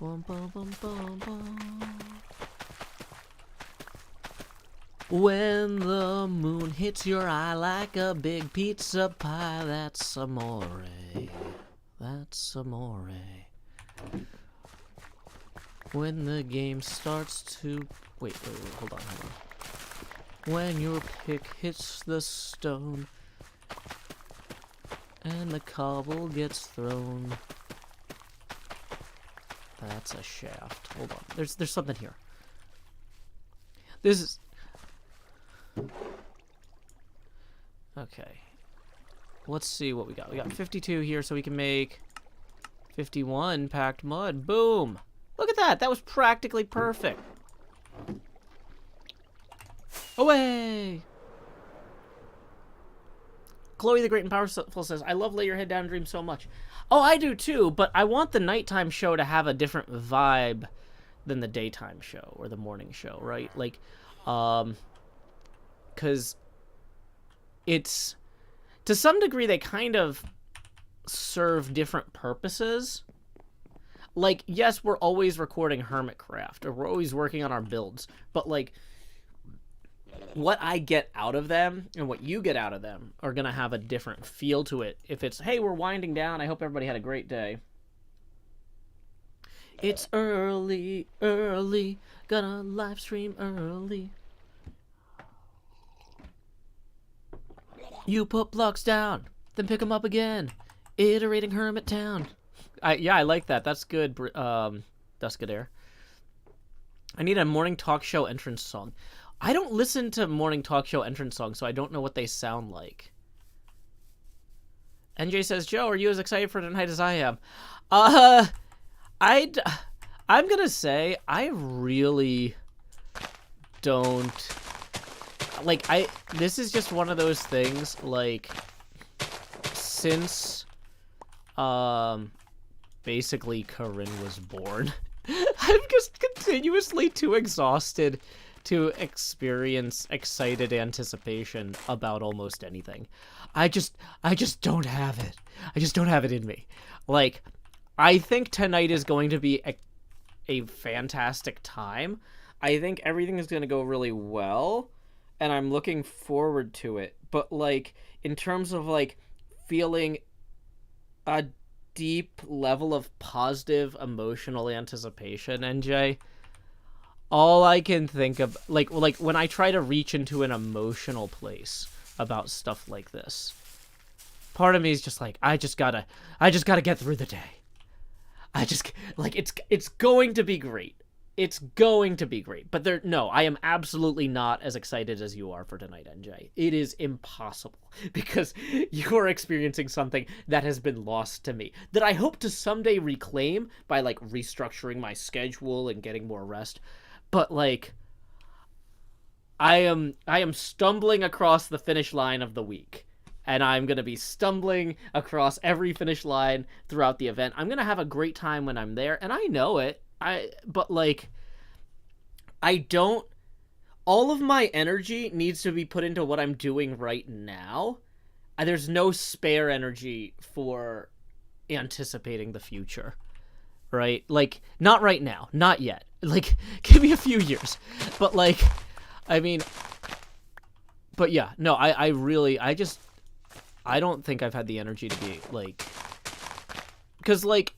Bum bum bum bum bum. When the moon hits your eye like a big pizza pie, that's amore. That's amore. When the game starts to... Wait, hold on. When your pick hits the stone and the cobble gets thrown. That's a shaft. Hold on. There's something here. This is... Okay. Let's see what we got. We got 52 here, so we can make 51 packed mud. Boom! Look at that! That was practically perfect. Away! Chloe the Great and Powerful says, I love Lay Your Head Down and Dream so much. Oh, I do too, but I want the nighttime show to have a different vibe than the daytime show or the morning show, right? Like, because it's, to some degree, they kind of serve different purposes. Like, yes, we're always recording HermitCraft, or we're always working on our builds, but, like, what I get out of them and what you get out of them are going to have a different feel to it. If it's, hey, we're winding down, I hope everybody had a great day. It's early, gonna live stream early. You put blocks down, then pick them up again. Iterating Hermit Town. Yeah, I like that. That's good, Duskadair. I need a morning talk show entrance song. I don't listen to morning talk show entrance songs, so I don't know what they sound like. NJ says, Joe, are you as excited for tonight as I am? I'm gonna say I really don't... Like, this is just one of those things, like, since, basically Corinne was born, I'm just continuously too exhausted to experience excited anticipation about almost anything. I just don't have it. I just don't have it in me. Like, I think tonight is going to be a fantastic time. I think everything is going to go really well, and I'm looking forward to it. But, like, in terms of, like, feeling a deep level of positive emotional anticipation, NJ, all I can think of, like when I try to reach into an emotional place about stuff like this, part of me is just like, I just gotta get through the day. It's going to be great. It's going to be great. But I am absolutely not as excited as you are for tonight, NJ. It is impossible, because you are experiencing something that has been lost to me, that I hope to someday reclaim by, like, restructuring my schedule and getting more rest. But, like, I am stumbling across the finish line of the week. And I'm going to be stumbling across every finish line throughout the event. I'm going to have a great time when I'm there, and I know it. But, like, all of my energy needs to be put into what I'm doing right now. There's no spare energy for anticipating the future, right? Like, not right now, not yet. Like, give me a few years. But, like, I mean, but yeah, no, I don't think I've had the energy to be, like, because, like,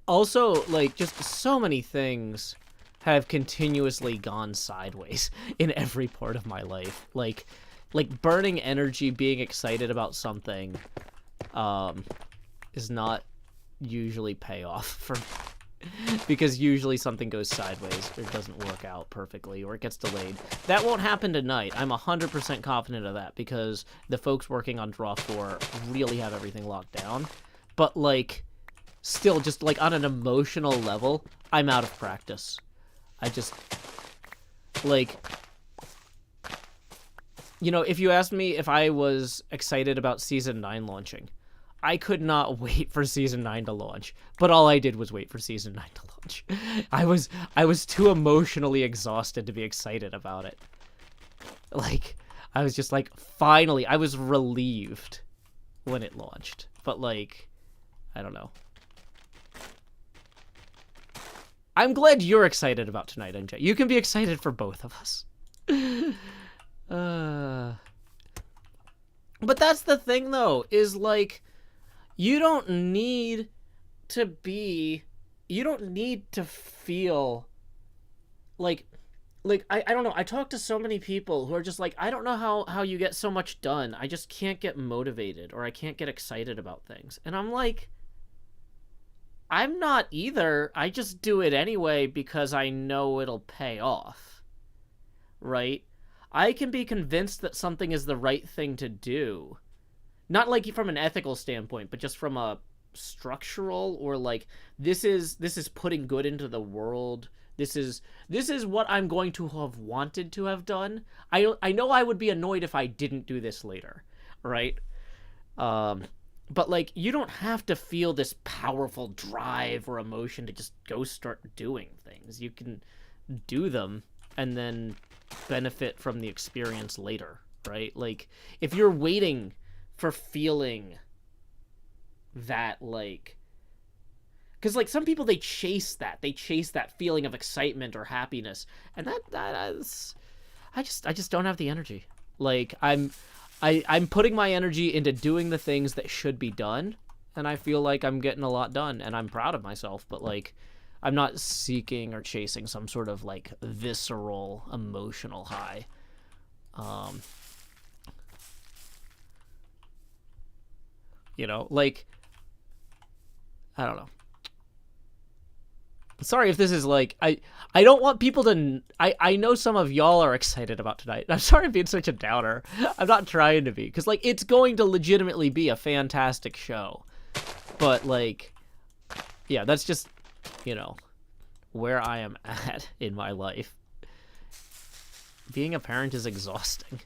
also, like, just so many things have continuously gone sideways in every part of my life. Like burning energy, being excited about something, is not usually payoff for me. Because usually something goes sideways, or it doesn't work out perfectly, or it gets delayed. That won't happen tonight. I'm 100% confident of that, because the folks working on Draw 4 really have everything locked down. But, like, still, just like on an emotional level, I'm out of practice. I just, like, you know, if you asked me if I was excited about Season 9 launching, I could not wait for Season 9 to launch, but all I did was wait for Season 9 to launch. I was too emotionally exhausted to be excited about it. Like, I was just like, finally, I was relieved when it launched. But, like, I don't know. I'm glad you're excited about tonight, NJ. You can be excited for both of us. But that's the thing, though, is, like, you don't need to feel like I don't know. I talk to so many people who are just like, I don't know how you get so much done. I just can't get motivated, or I can't get excited about things. And I'm like, I'm not either. I just do it anyway because I know it'll pay off. Right? I can be convinced that something is the right thing to do. Not like from an ethical standpoint, but just from a structural, or like, this is putting good into the world. This is what I'm going to have wanted to have done. I know I would be annoyed if I didn't do this later, right? But like, you don't have to feel this powerful drive or emotion to just go start doing things. You can do them and then benefit from the experience later, right? Like, if you're waiting for feeling that, like, because like some people, they chase that feeling of excitement or happiness, and that is, I just don't have the energy. Like, I'm putting my energy into doing the things that should be done, and I feel like I'm getting a lot done, and I'm proud of myself, but like, I'm not seeking or chasing some sort of like visceral emotional high. You know, like, I don't know. Sorry if this is like, I don't want people to, I know some of y'all are excited about tonight. I'm sorry I'm being such a downer. I'm not trying to be, because like, it's going to legitimately be a fantastic show. But like, yeah, that's just, you know, where I am at in my life. Being a parent is exhausting.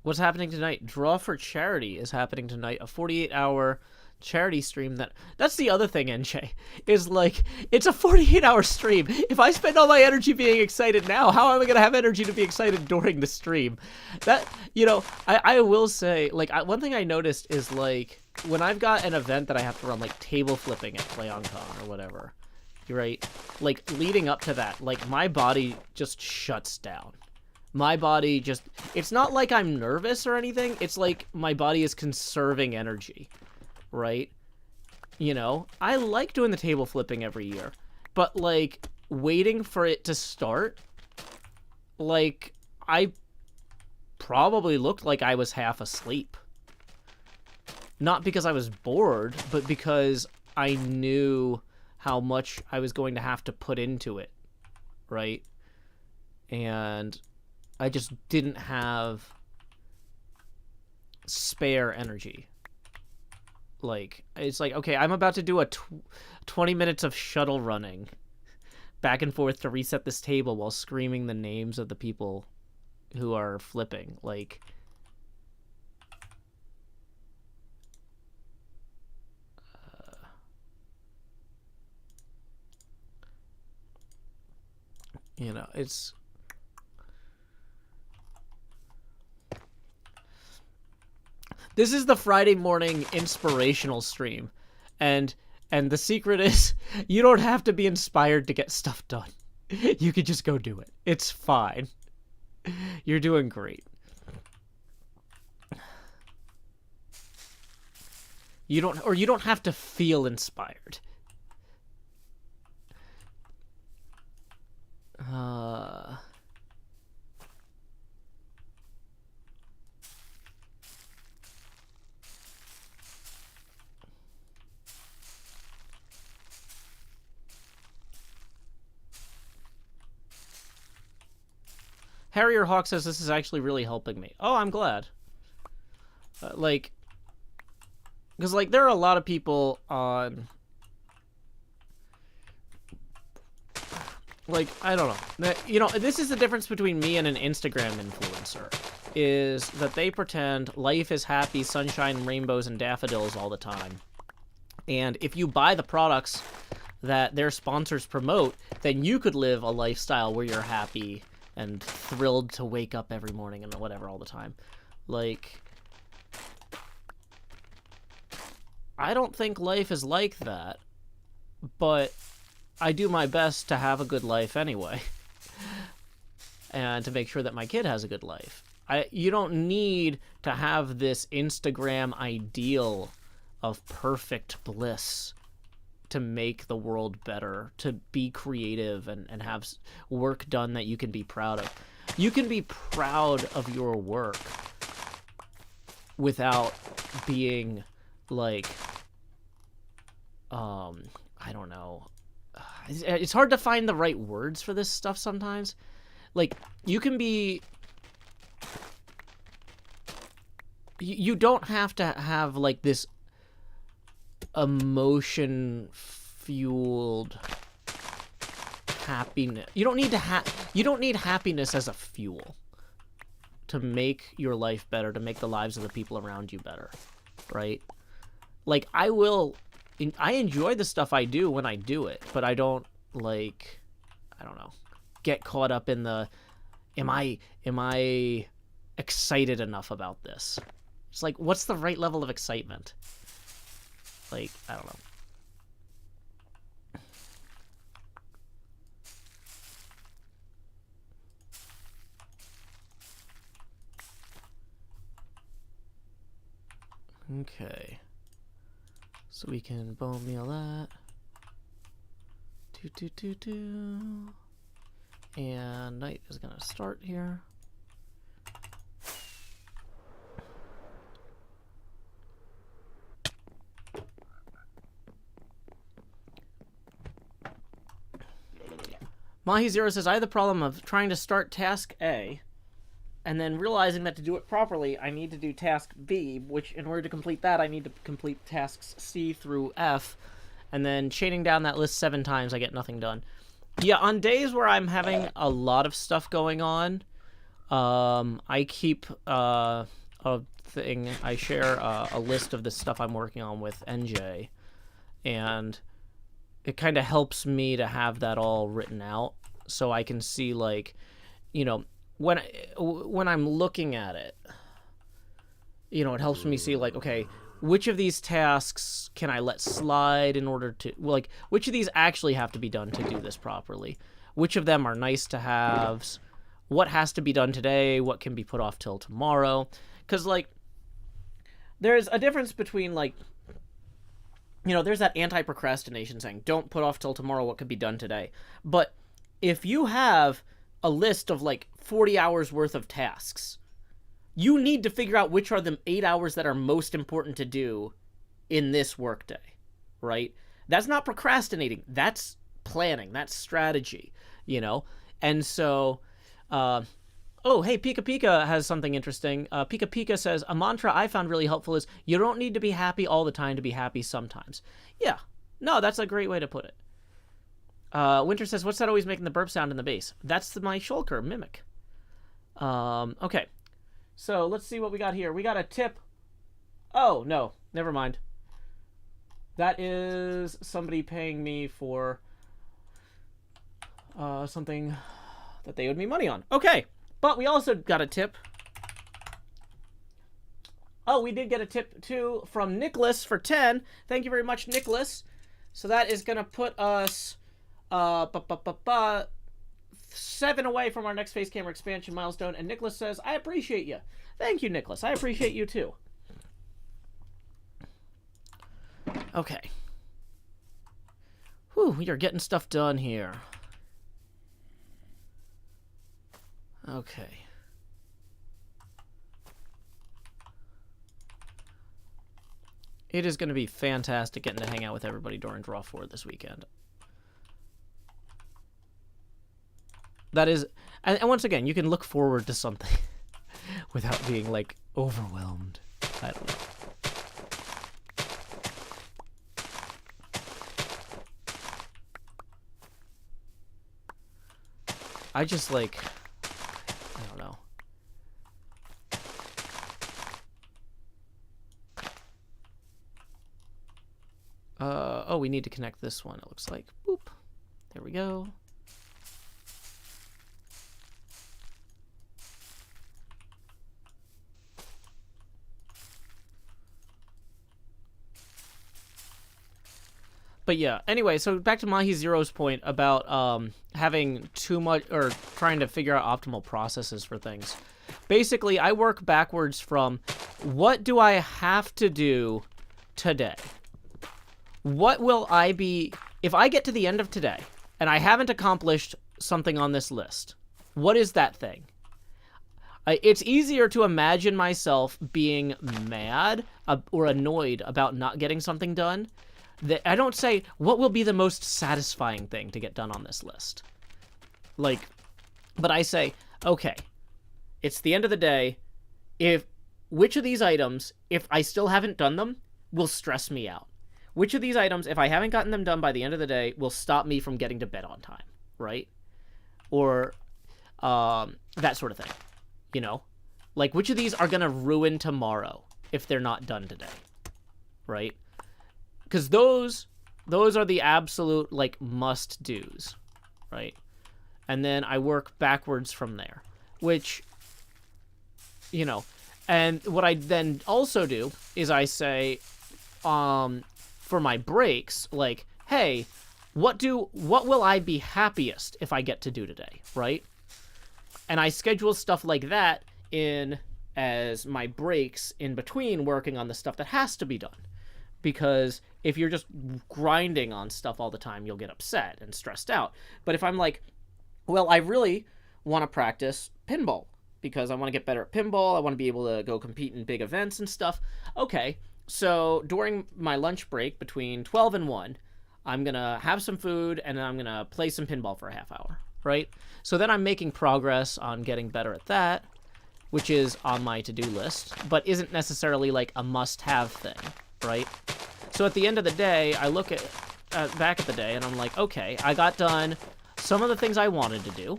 What's happening tonight? Draw for Charity is happening tonight. A 48-hour charity stream. That's the other thing, NJ, is like, it's a 48-hour stream. If I spend all my energy being excited now, how am I gonna have energy to be excited during the stream? That, you know, I will say, like, one thing I noticed is, like, when I've got an event that I have to run, like table flipping at PlayOnCon or whatever, right? Like, leading up to that, like, my body just shuts down. My body just, it's not like I'm nervous or anything. It's like my body is conserving energy, right? You know, I like doing the table flipping every year, but like, waiting for it to start, like, I probably looked like I was half asleep. Not because I was bored, but because I knew how much I was going to have to put into it, right? And I just didn't have spare energy. Like, it's like, okay, I'm about to do a 20 minutes of shuttle running back and forth to reset this table while screaming the names of the people who are flipping. Like, you know, it's, this is the Friday morning inspirational stream, and the secret is, you don't have to be inspired to get stuff done. You could just go do it. It's fine. You're doing great. You don't have to feel inspired. Harrier Hawk says this is actually really helping me. Oh, I'm glad. Like, because like there are a lot of people on, like, I don't know. You know, this is the difference between me and an Instagram influencer, is that they pretend life is happy, sunshine, rainbows, and daffodils all the time. And if you buy the products that their sponsors promote, then you could live a lifestyle where you're happy and thrilled to wake up every morning and whatever all the time. Like, I don't think life is like that, but I do my best to have a good life anyway. And to make sure that my kid has a good life. You don't need to have this Instagram ideal of perfect bliss to make the world better, to be creative and have work done that you can be proud of. You can be proud of your work without being like, I don't know. It's hard to find the right words for this stuff sometimes. Like, you can be... You don't have to have, like, this emotion-fueled happiness. You don't need happiness as a fuel to make your life better, to make the lives of the people around you better, right? Like, I enjoy the stuff I do when I do it, but I don't, like, I don't know, get caught up in the, am I excited enough about this? It's like, what's the right level of excitement? Like, I don't know. Okay. So we can bone meal that. And night is gonna start here. Mahi0 says, I have the problem of trying to start task A and then realizing that to do it properly, I need to do task B, which in order to complete that, I need to complete tasks C through F, and then chaining down that list 7 times, I get nothing done. Yeah, on days where I'm having a lot of stuff going on, I keep a thing, I share a list of the stuff I'm working on with NJ, and it kind of helps me to have that all written out so I can see, like, you know, when I'm looking at it, you know, it helps me see, like, okay, which of these tasks can I let slide in order to, like, which of these actually have to be done to do this properly? Which of them are nice to haves? What has to be done today? What can be put off till tomorrow? Because, like, there's a difference between, like, you know, there's that anti-procrastination saying, don't put off till tomorrow what could be done today. But if you have a list of, like, 40 hours worth of tasks, you need to figure out which are the 8 hours that are most important to do in this workday, right? That's not procrastinating. That's planning. That's strategy, you know? And so, oh, hey, Pika Pika has something interesting. Pika Pika says, a mantra I found really helpful is, you don't need to be happy all the time to be happy sometimes. Yeah. No, that's a great way to put it. Winter says, what's that always making the burp sound in the bass? That's my shulker mimic. Okay. So let's see what we got here. We got a tip. Oh, no. Never mind. That is somebody paying me for something that they owed me money on. Okay. But we also got a tip. Oh, we did get a tip, too, from Nicholas for 10. Thank you very much, Nicholas. So that is going to put us 7 away from our next face camera expansion milestone. And Nicholas says, I appreciate you. Thank you, Nicholas. I appreciate you, too. Okay. Whew, we are getting stuff done here. Okay. It is going to be fantastic getting to hang out with everybody during Draw 4 this weekend. That is, and once again, you can look forward to something without being like overwhelmed. I don't know. I just like, I don't know. Oh, we need to connect this one, it looks like. Boop. There we go. But yeah, anyway, so back to Mahi Zero's point about having too much, or trying to figure out optimal processes for things. Basically, I work backwards from, what do I have to do today? What will I be, if I get to the end of today, and I haven't accomplished something on this list, what is that thing? It's easier to imagine myself being mad or annoyed about not getting something done. I don't say, what will be the most satisfying thing to get done on this list? Like, but I say, okay, it's the end of the day. Which of these items, if I still haven't done them, will stress me out? Which of these items, if I haven't gotten them done by the end of the day, will stop me from getting to bed on time, right? Or that sort of thing, you know? Like, which of these are going to ruin tomorrow if they're not done today, right? Because those are the absolute, like, must-dos, right? And then I work backwards from there, which, you know, and what I then also do is I say, for my breaks, like, hey, what will I be happiest if I get to do today, right? And I schedule stuff like that in as my breaks in between working on the stuff that has to be done. Because if you're just grinding on stuff all the time, you'll get upset and stressed out. But if I'm like, well, I really want to practice pinball because I want to get better at pinball. I want to be able to go compete in big events and stuff. Okay, so during my lunch break between 12 and 1, I'm going to have some food and then I'm going to play some pinball for a half hour, right? So then I'm making progress on getting better at that, which is on my to-do list, but isn't necessarily like a must-have thing. Right? So at the end of the day, I look at back at the day and I'm like, okay, I got done some of the things I wanted to do,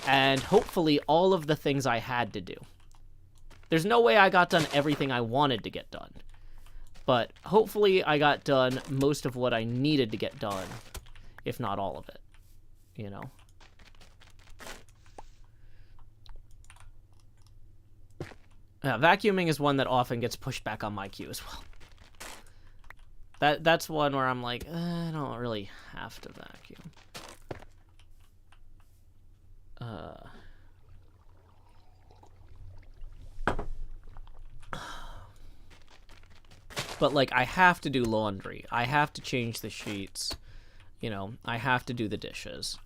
and hopefully all of the things I had to do. There's no way I got done everything I wanted to get done, but hopefully I got done most of what I needed to get done, if not all of it, you know? Vacuuming is one that often gets pushed back on my queue as well. That's one where I'm like, I don't really have to vacuum. But like, I have to do laundry. I have to change the sheets. You know, I have to do the dishes.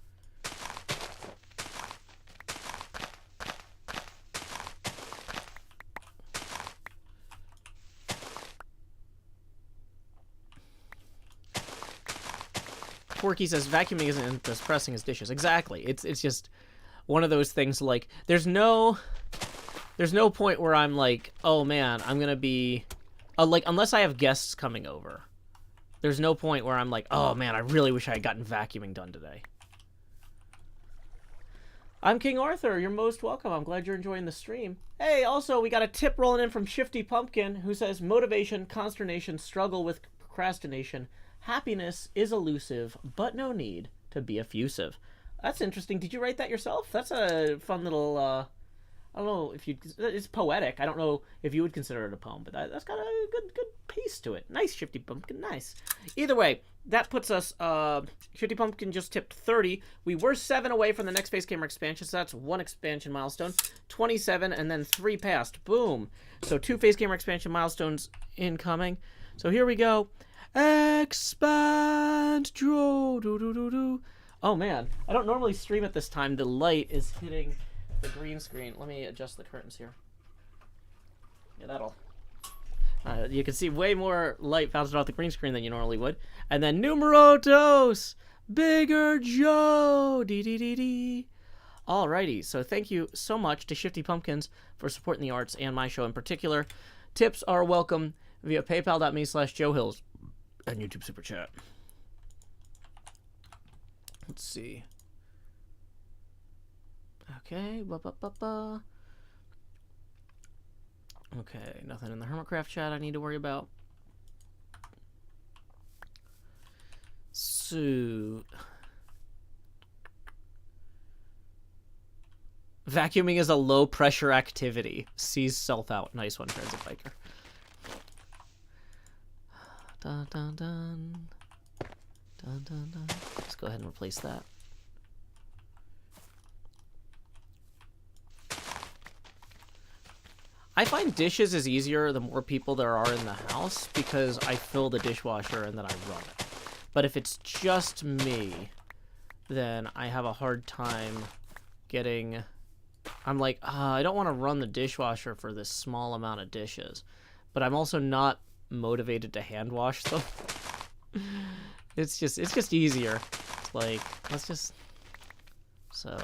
Forky says vacuuming isn't as pressing as dishes. Exactly. It's just one of those things. Like, there's no point where I'm like, oh man, I'm gonna be like, unless I have guests coming over, there's no point where I'm like, oh man, I really wish I had gotten vacuuming done today. I'm King Arthur. You're most welcome. I'm glad you're enjoying the stream. Hey, also, we got a tip rolling in from Shifty Pumpkin, who says motivation, consternation, struggle with procrastination. Happiness is elusive, but no need to be effusive. That's interesting. Did you write that yourself? That's a fun little, I don't know if you, it's poetic. I don't know if you would consider it a poem, but that's got a good piece to it. Nice, Shifty Pumpkin, nice. Either way, that puts us, Shifty Pumpkin just tipped 30. We were 7 away from the next Face Camera expansion, so that's 1 expansion milestone. 27, and then 3 passed. Boom. So 2 Face Camera expansion milestones incoming. So here we go. Expand, do. Oh man, I don't normally stream at this time. The light is hitting the green screen. Let me adjust the curtains here. Yeah, that'll. You can see way more light bouncing off the green screen than you normally would. And then numero dos, bigger Joe, dee. Alrighty, so thank you so much to Shifty Pumpkins for supporting the arts and my show in particular. Tips are welcome via paypal.me/JoeHills and YouTube Super Chat. Let's see. Okay, Okay, nothing in the HermitCraft chat I need to worry about. So... Vacuuming is a low-pressure activity. Sees self out. Nice one, Transit Biker. Dun, dun, dun. Dun, dun, dun. Let's go ahead and replace that. I find dishes is easier the more people there are in the house because I fill the dishwasher and then I run it. But if it's just me, then I have a hard time getting... I'm like, I don't want to run the dishwasher for this small amount of dishes. But I'm also not motivated to hand wash them. It's just easier. It's like, let's just... So...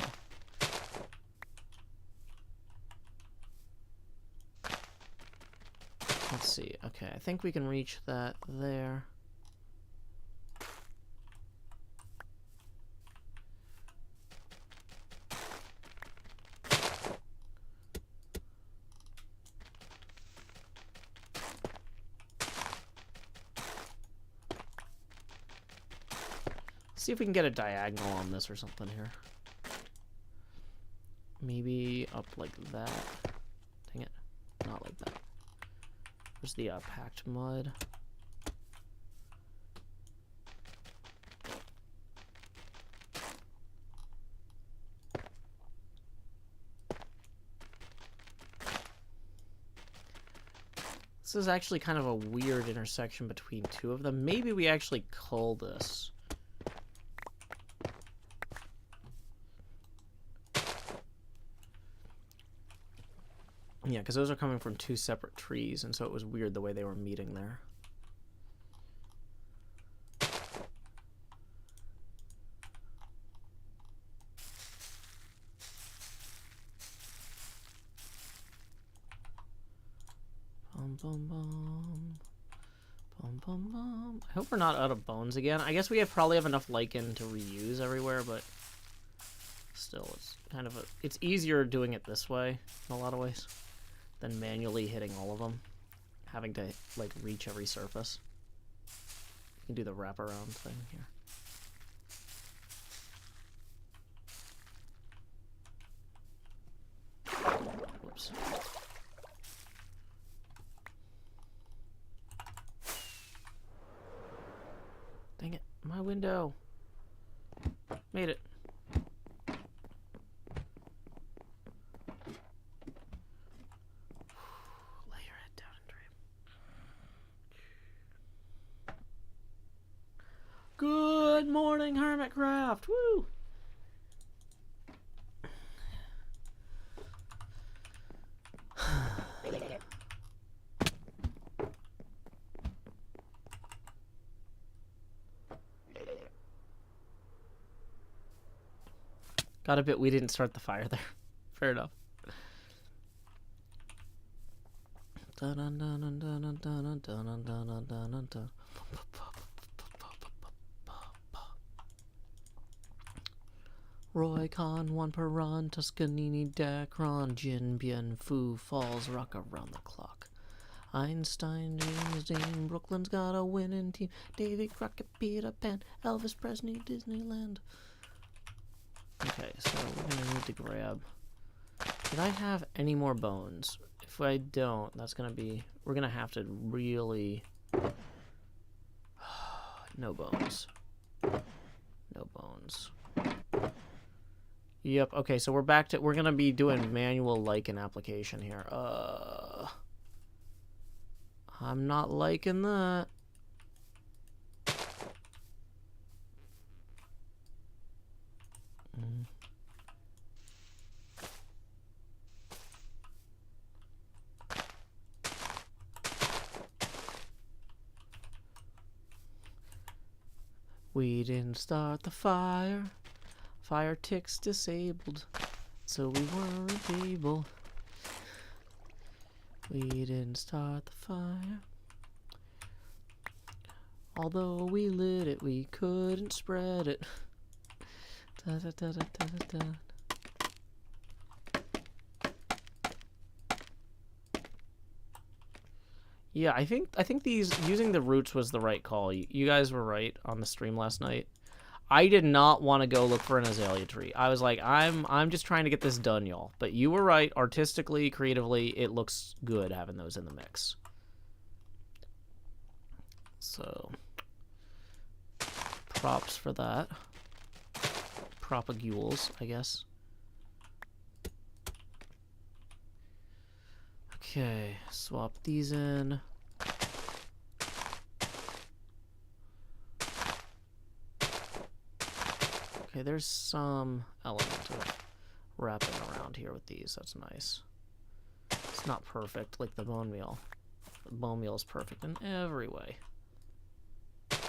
Let's see. Okay, I think we can reach that there. See if we can get a diagonal on this or something here. Maybe up like that. Dang it. Not like that. Where's the packed mud? This is actually kind of a weird intersection between two of them. Maybe we actually cull this. Yeah, because those are coming from two separate trees, and so it was weird the way they were meeting there. Bum, bum, bum. Bum, bum, bum. I hope we're not out of bones again. I guess we probably have enough lichen to reuse everywhere, but still, it's kind of it's easier doing it this way in a lot of ways than manually hitting all of them, having to like reach every surface. You can do the wraparound thing here. Whoops. Dang it, my window. Made it. Good morning, HermitCraft! Woo! Got a bit we didn't start the fire there. Fair enough. Dun, dun, dun, dun, dun, dun, dun, dun, dun, dun, dun. Roy Khan, one per run, Toscanini, Dacron, Jin Bien Fu, Falls, Rock around the clock. Einstein, James Dean, Brooklyn's got a winning team. David Crockett, Peter Pan, Elvis Presley, Disneyland. Okay, so we're gonna need to grab. Did I have any more bones? If I don't, that's gonna be. We're gonna have to really. No bones. No bones. Yep, okay, so we're back to, we're gonna be doing manual lichen application here. I'm not liking that. We didn't start the fire. Fire ticks disabled. so we weren't able. We didn't start the fire. Although we lit it, we couldn't spread it. Da, da, da, da, da, da, da. Yeah, I think these using the roots was the right call. You guys were right on the stream last night. I did not want to go look for an azalea tree. I was like, I'm just trying to get this done, y'all. But you were right. Artistically, creatively, it looks good having those in the mix. So, props for that. Propagules, I guess. Okay, swap these in. Okay, there's some element of wrapping around here with these. That's nice. It's not perfect like the bone meal. The bone meal is perfect in every way. But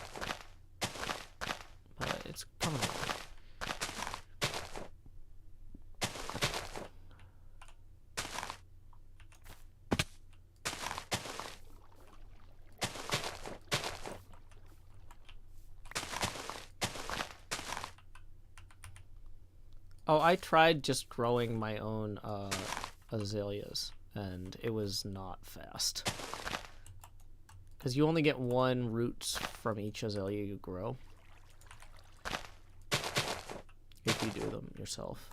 it's coming along. Oh, I tried just growing my own azaleas, and it was not fast. Because you only get one roots from each azalea you grow. If you do them yourself.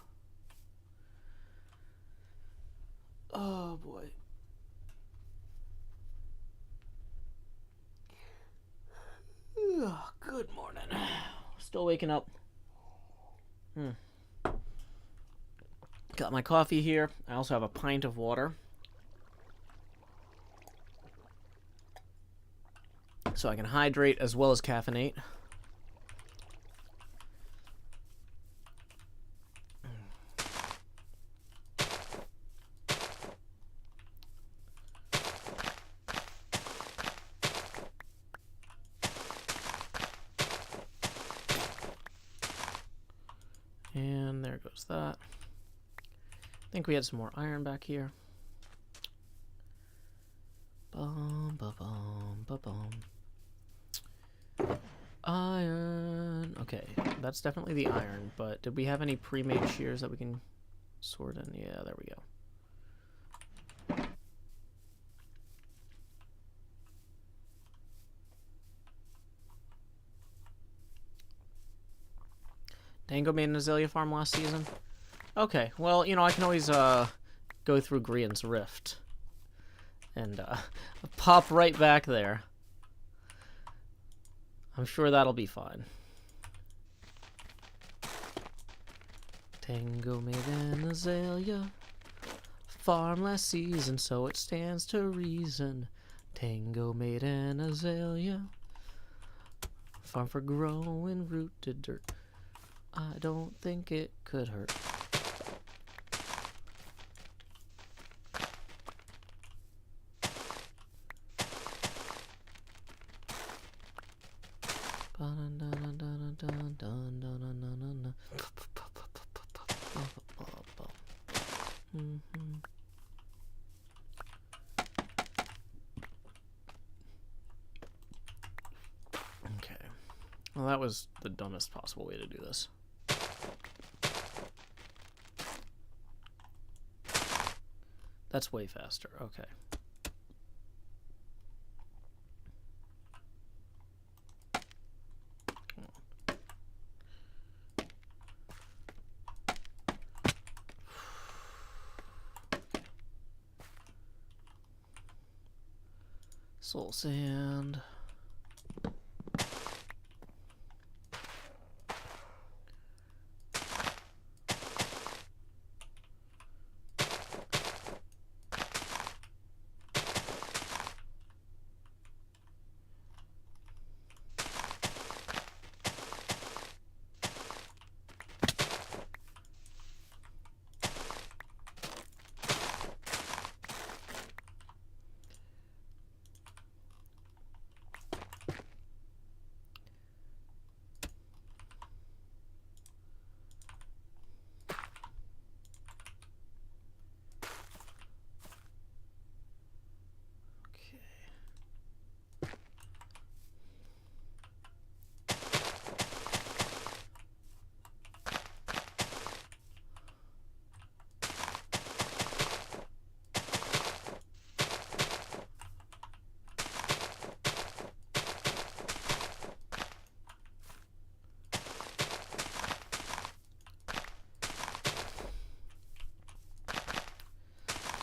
Oh, boy. Ugh, good morning. Still waking up. Got my coffee here. I also have a pint of water. So I can hydrate as well as caffeinate. And there goes that. I think we had some more iron back here. Bum, ba, bum, ba, bum. Iron. Okay, that's definitely the iron, but did we have any pre-made shears that we can sort in? Yeah, there we go. Dango made an azalea farm last season. Okay, well, you know, I can always go through Grian's Rift and pop right back there. I'm sure that'll be fine. Tango made an azalea farm last season, so it stands to reason. Tango made an azalea farm for growing rooted dirt. I don't think it could hurt. Okay. Well, that was the dumbest possible way to do this. That's way faster. Okay. Soul sand.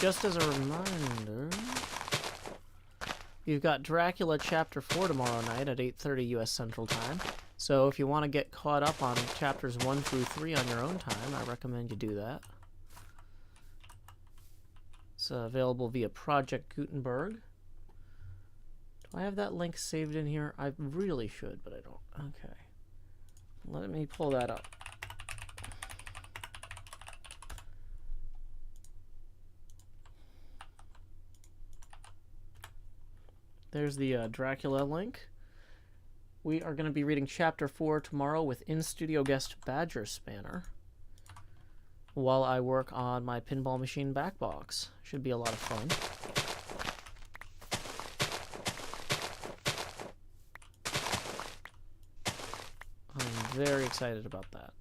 just as a reminder, you've got Dracula Chapter 4 tomorrow night at 8:30 U.S. Central Time. So if you want to get caught up on chapters 1 through 3 on your own time, I recommend you do that. It's available via Project Gutenberg. Do I have that link saved in here? I really should, but I don't. Okay. Let me pull that up. There's the Dracula link. We are going to be reading Chapter 4 tomorrow with in-studio guest Badger Spanner while I work on my pinball machine backbox. Should be a lot of fun. I'm very excited about that.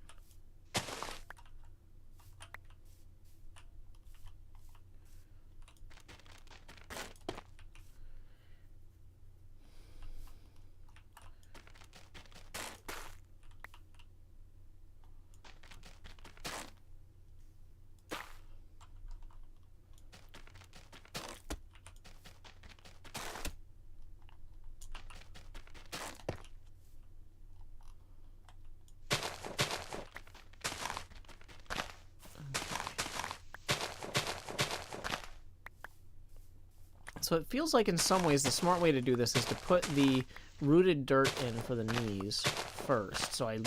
So it feels like in some ways the smart way to do this is to put the rooted dirt in for the knees first, so I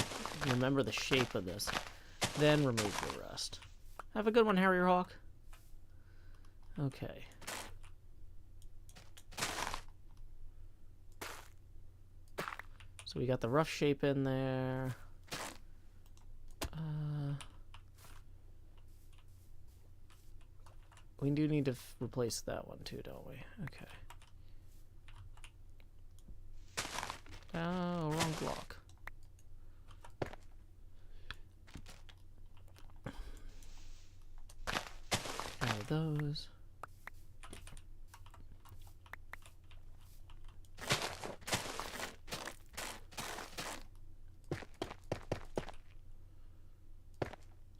remember the shape of this, then remove the rest. Have a good one, Harrier Hawk. Okay. So we got the rough shape in there. We do need to replace that one too, don't we? Okay. Oh, wrong block. Add those.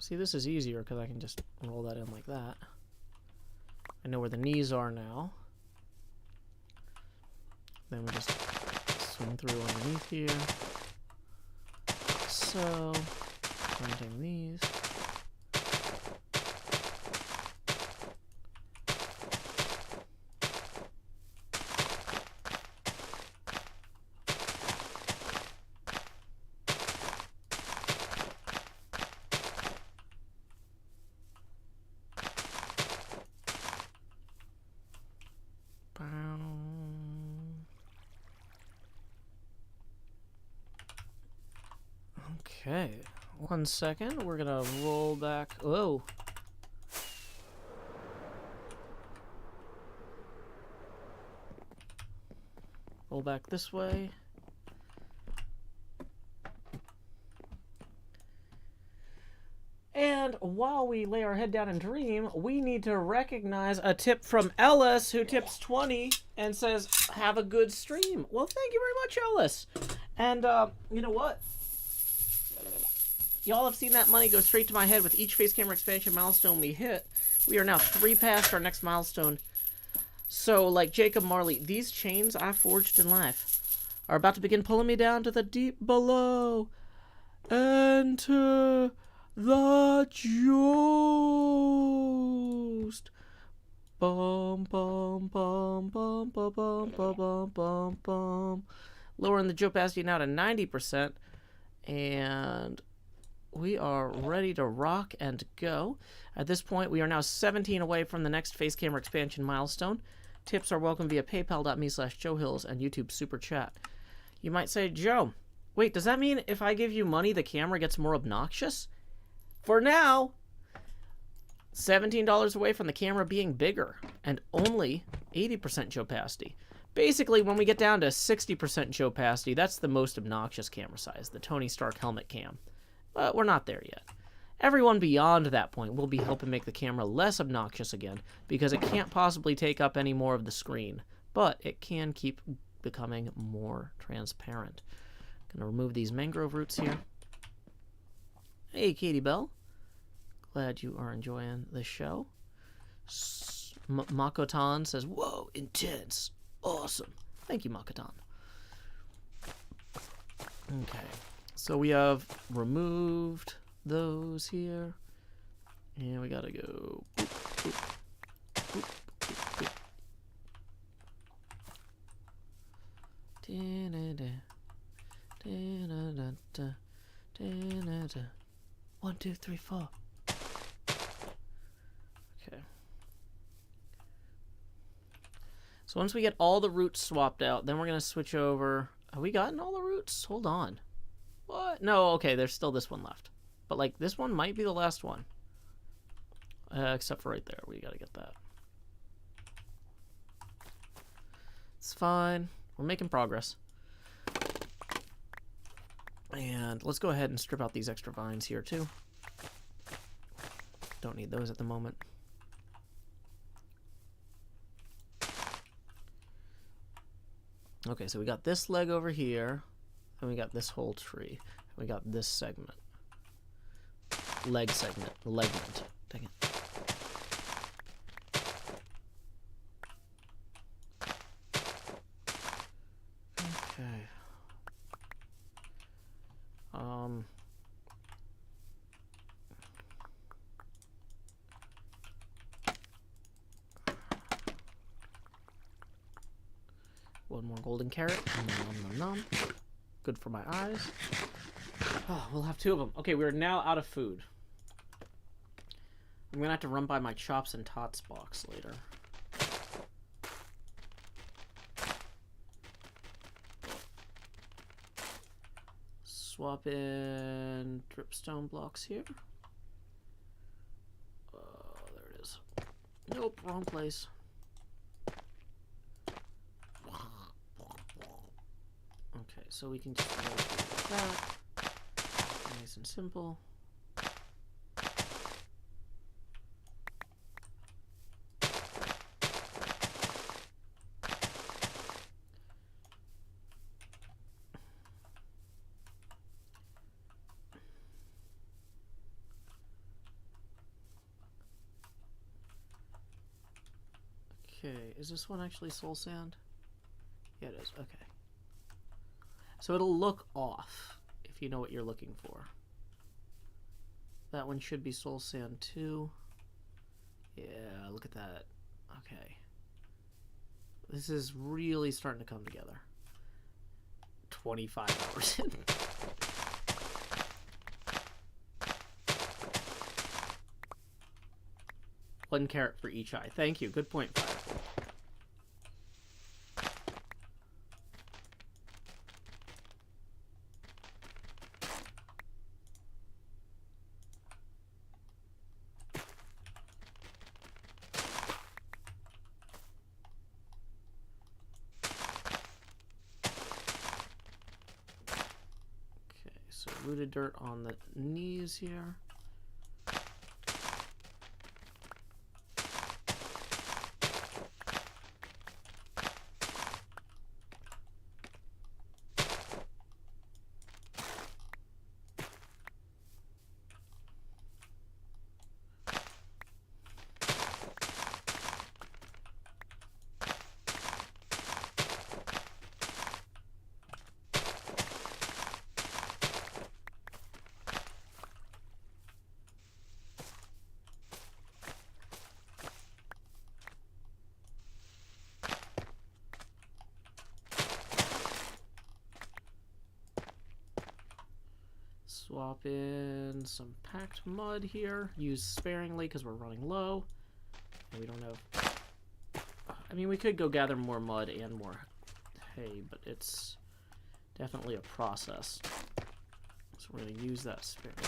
See, this is easier because I can just roll that in like that. I know where the knees are now. Then we just swing through underneath here. So, pointing these. Okay, 1 second. We're gonna roll back. Whoa. Roll back this way. And while we lay our head down and dream, we need to recognize a tip from Ellis, who tips 20 and says, have a good stream. Well, thank you very much, Ellis. And you know what? Y'all have seen that money go straight to my head with each face camera expansion milestone we hit. We are now 3 past our next milestone. So, like Jacob Marley, these chains I forged in life are about to begin pulling me down to the deep below. Enter the Joost. Bum, bum, bum, bum, bum, bum, bum, bum, bum, bum. Lowering the opacity now to 90%. And we are ready to rock and go. At this point, we are now 17 away from the next face camera expansion milestone. Tips are welcome via paypal.me/JoeHills and YouTube Super Chat. You might say, Joe, wait, does that mean if I give you money, the camera gets more obnoxious? For now, $17 away from the camera being bigger and only 80% opacity. Basically, when we get down to 60% opacity, that's the most obnoxious camera size, the Tony Stark helmet cam. But we're not there yet. Everyone beyond that point will be helping make the camera less obnoxious again because it can't possibly take up any more of the screen, but it can keep becoming more transparent. Gonna remove these mangrove roots here. Hey, Katie Bell. Glad you are enjoying the show. Makotan says, whoa, intense. Awesome. Thank you, Makotan. Okay. So we have removed those here. And we gotta go. Boop, boop, boop, boop, boop. Da-da-da. Da-da-da-da. Da-da-da. 1, 2, 3, 4. Okay. So once we get all the roots swapped out, then we're going to switch over. Have we gotten all the roots? Hold on. What? No, okay, there's still this one left. But, like, this one might be the last one. Except for right there. We got to get that. It's fine. We're making progress. And let's go ahead and strip out these extra vines here, too. Don't need those at the moment. Okay, so we got this leg over here, and we got this whole tree. We got this segment. Leg segment. Legment. Dang it. Okay. One more golden carrot. Nom, nom, nom. Good for my eyes. Oh, we'll have 2 of them. Okay, we're now out of food. I'm gonna have to run by my chops and tots box later. Swap in dripstone blocks here. There it is. Nope, wrong place. Okay, so we can just go like that. Nice and simple. Okay, is this one actually soul sand? Yeah, it is. Okay. So it'll look off if you know what you're looking for. That one should be soul sand too. Yeah, look at that. Okay. This is really starting to come together. 25 hours in. One carrot for each eye. Thank you. Good point, Firefly. So rooted dirt on the knees here. Swap in some packed mud here. Use sparingly because we're running low. And we don't have... I mean, we could go gather more mud and more hay, but it's definitely a process. So we're going to use that sparingly.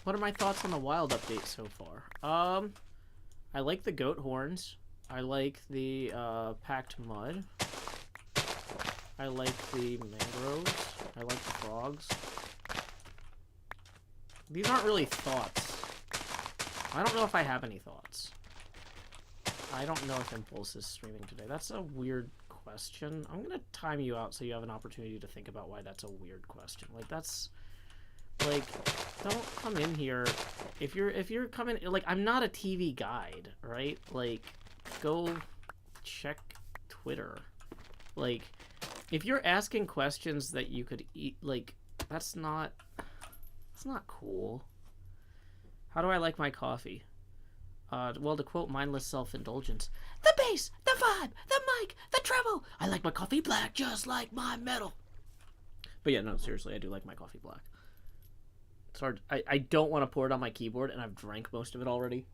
What are my thoughts on the wild update so far? I like the goat horns. I like the packed mud. I like the mangroves. I like the frogs. These aren't really thoughts. I don't know if I have any thoughts. I don't know if Impulse is streaming today. That's a weird question. I'm gonna time you out so you have an opportunity to think about why that's a weird question. Like, that's like, don't come in here if you're coming, like, I'm not a TV guide, right? Like, go check Twitter. Like, if you're asking questions that you could eat, like, that's not cool. How do I like my coffee? Well, to quote mindless self-indulgence, the bass, the vibe, the mic, the treble. I like my coffee black just like my metal. But yeah, no, seriously, I do like my coffee black. It's hard. I don't want to pour it on my keyboard, and I've drank most of it already.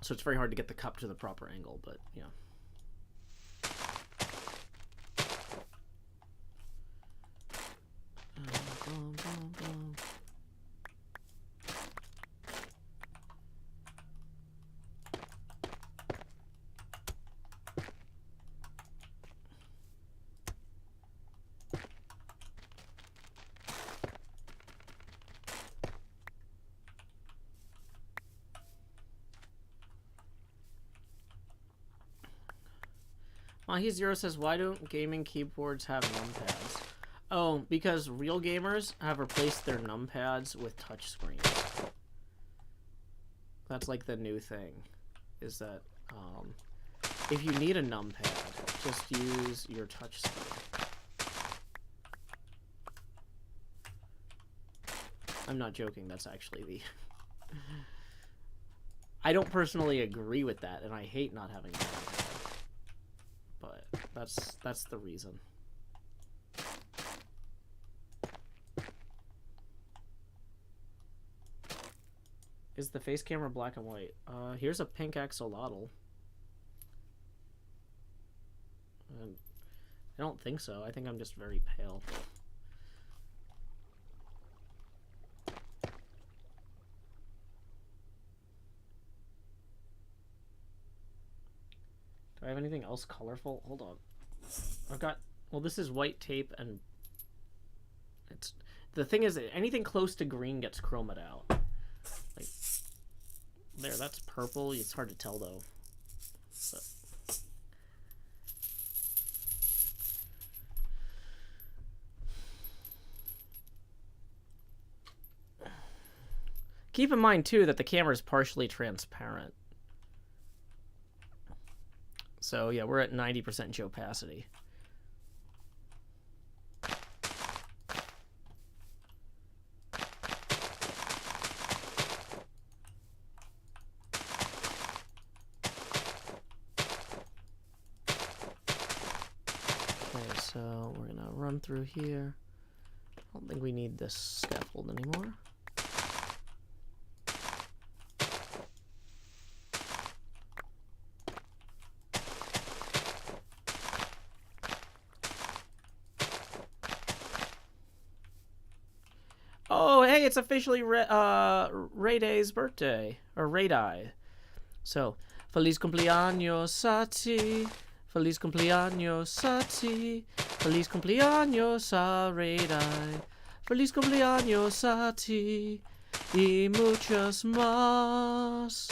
So it's very hard to get the cup to the proper angle, but yeah. Mahi0 says, why don't gaming keyboards have numpads? Oh, because real gamers have replaced their numpads with touchscreens. That's like the new thing, is that if you need a numpad, just use your touchscreen. I'm not joking, that's actually the... I don't personally agree with that, and I hate not having a numpad. But that's the reason. Is the face camera black and white? Here's a pink axolotl. I don't think so. I think I'm just very pale. Do I have anything else colorful? Hold on. I've got... Well, this is white tape, and... it's... The thing is, anything close to green gets chromed out. Like... There, that's purple. It's hard to tell, though. But... Keep in mind, too, that the camera is partially transparent. So, yeah, we're at 90% opacity. Okay, so we're going to run through here. I don't think we need this scaffold anymore. Oh, hey, it's officially Ray Day's birthday. Or Ray Day. So, Feliz cumpleaños a ti. Feliz cumpleaños a ti. Feliz cumpleaños a Ray Day. Feliz cumpleaños a ti. Y muchos más.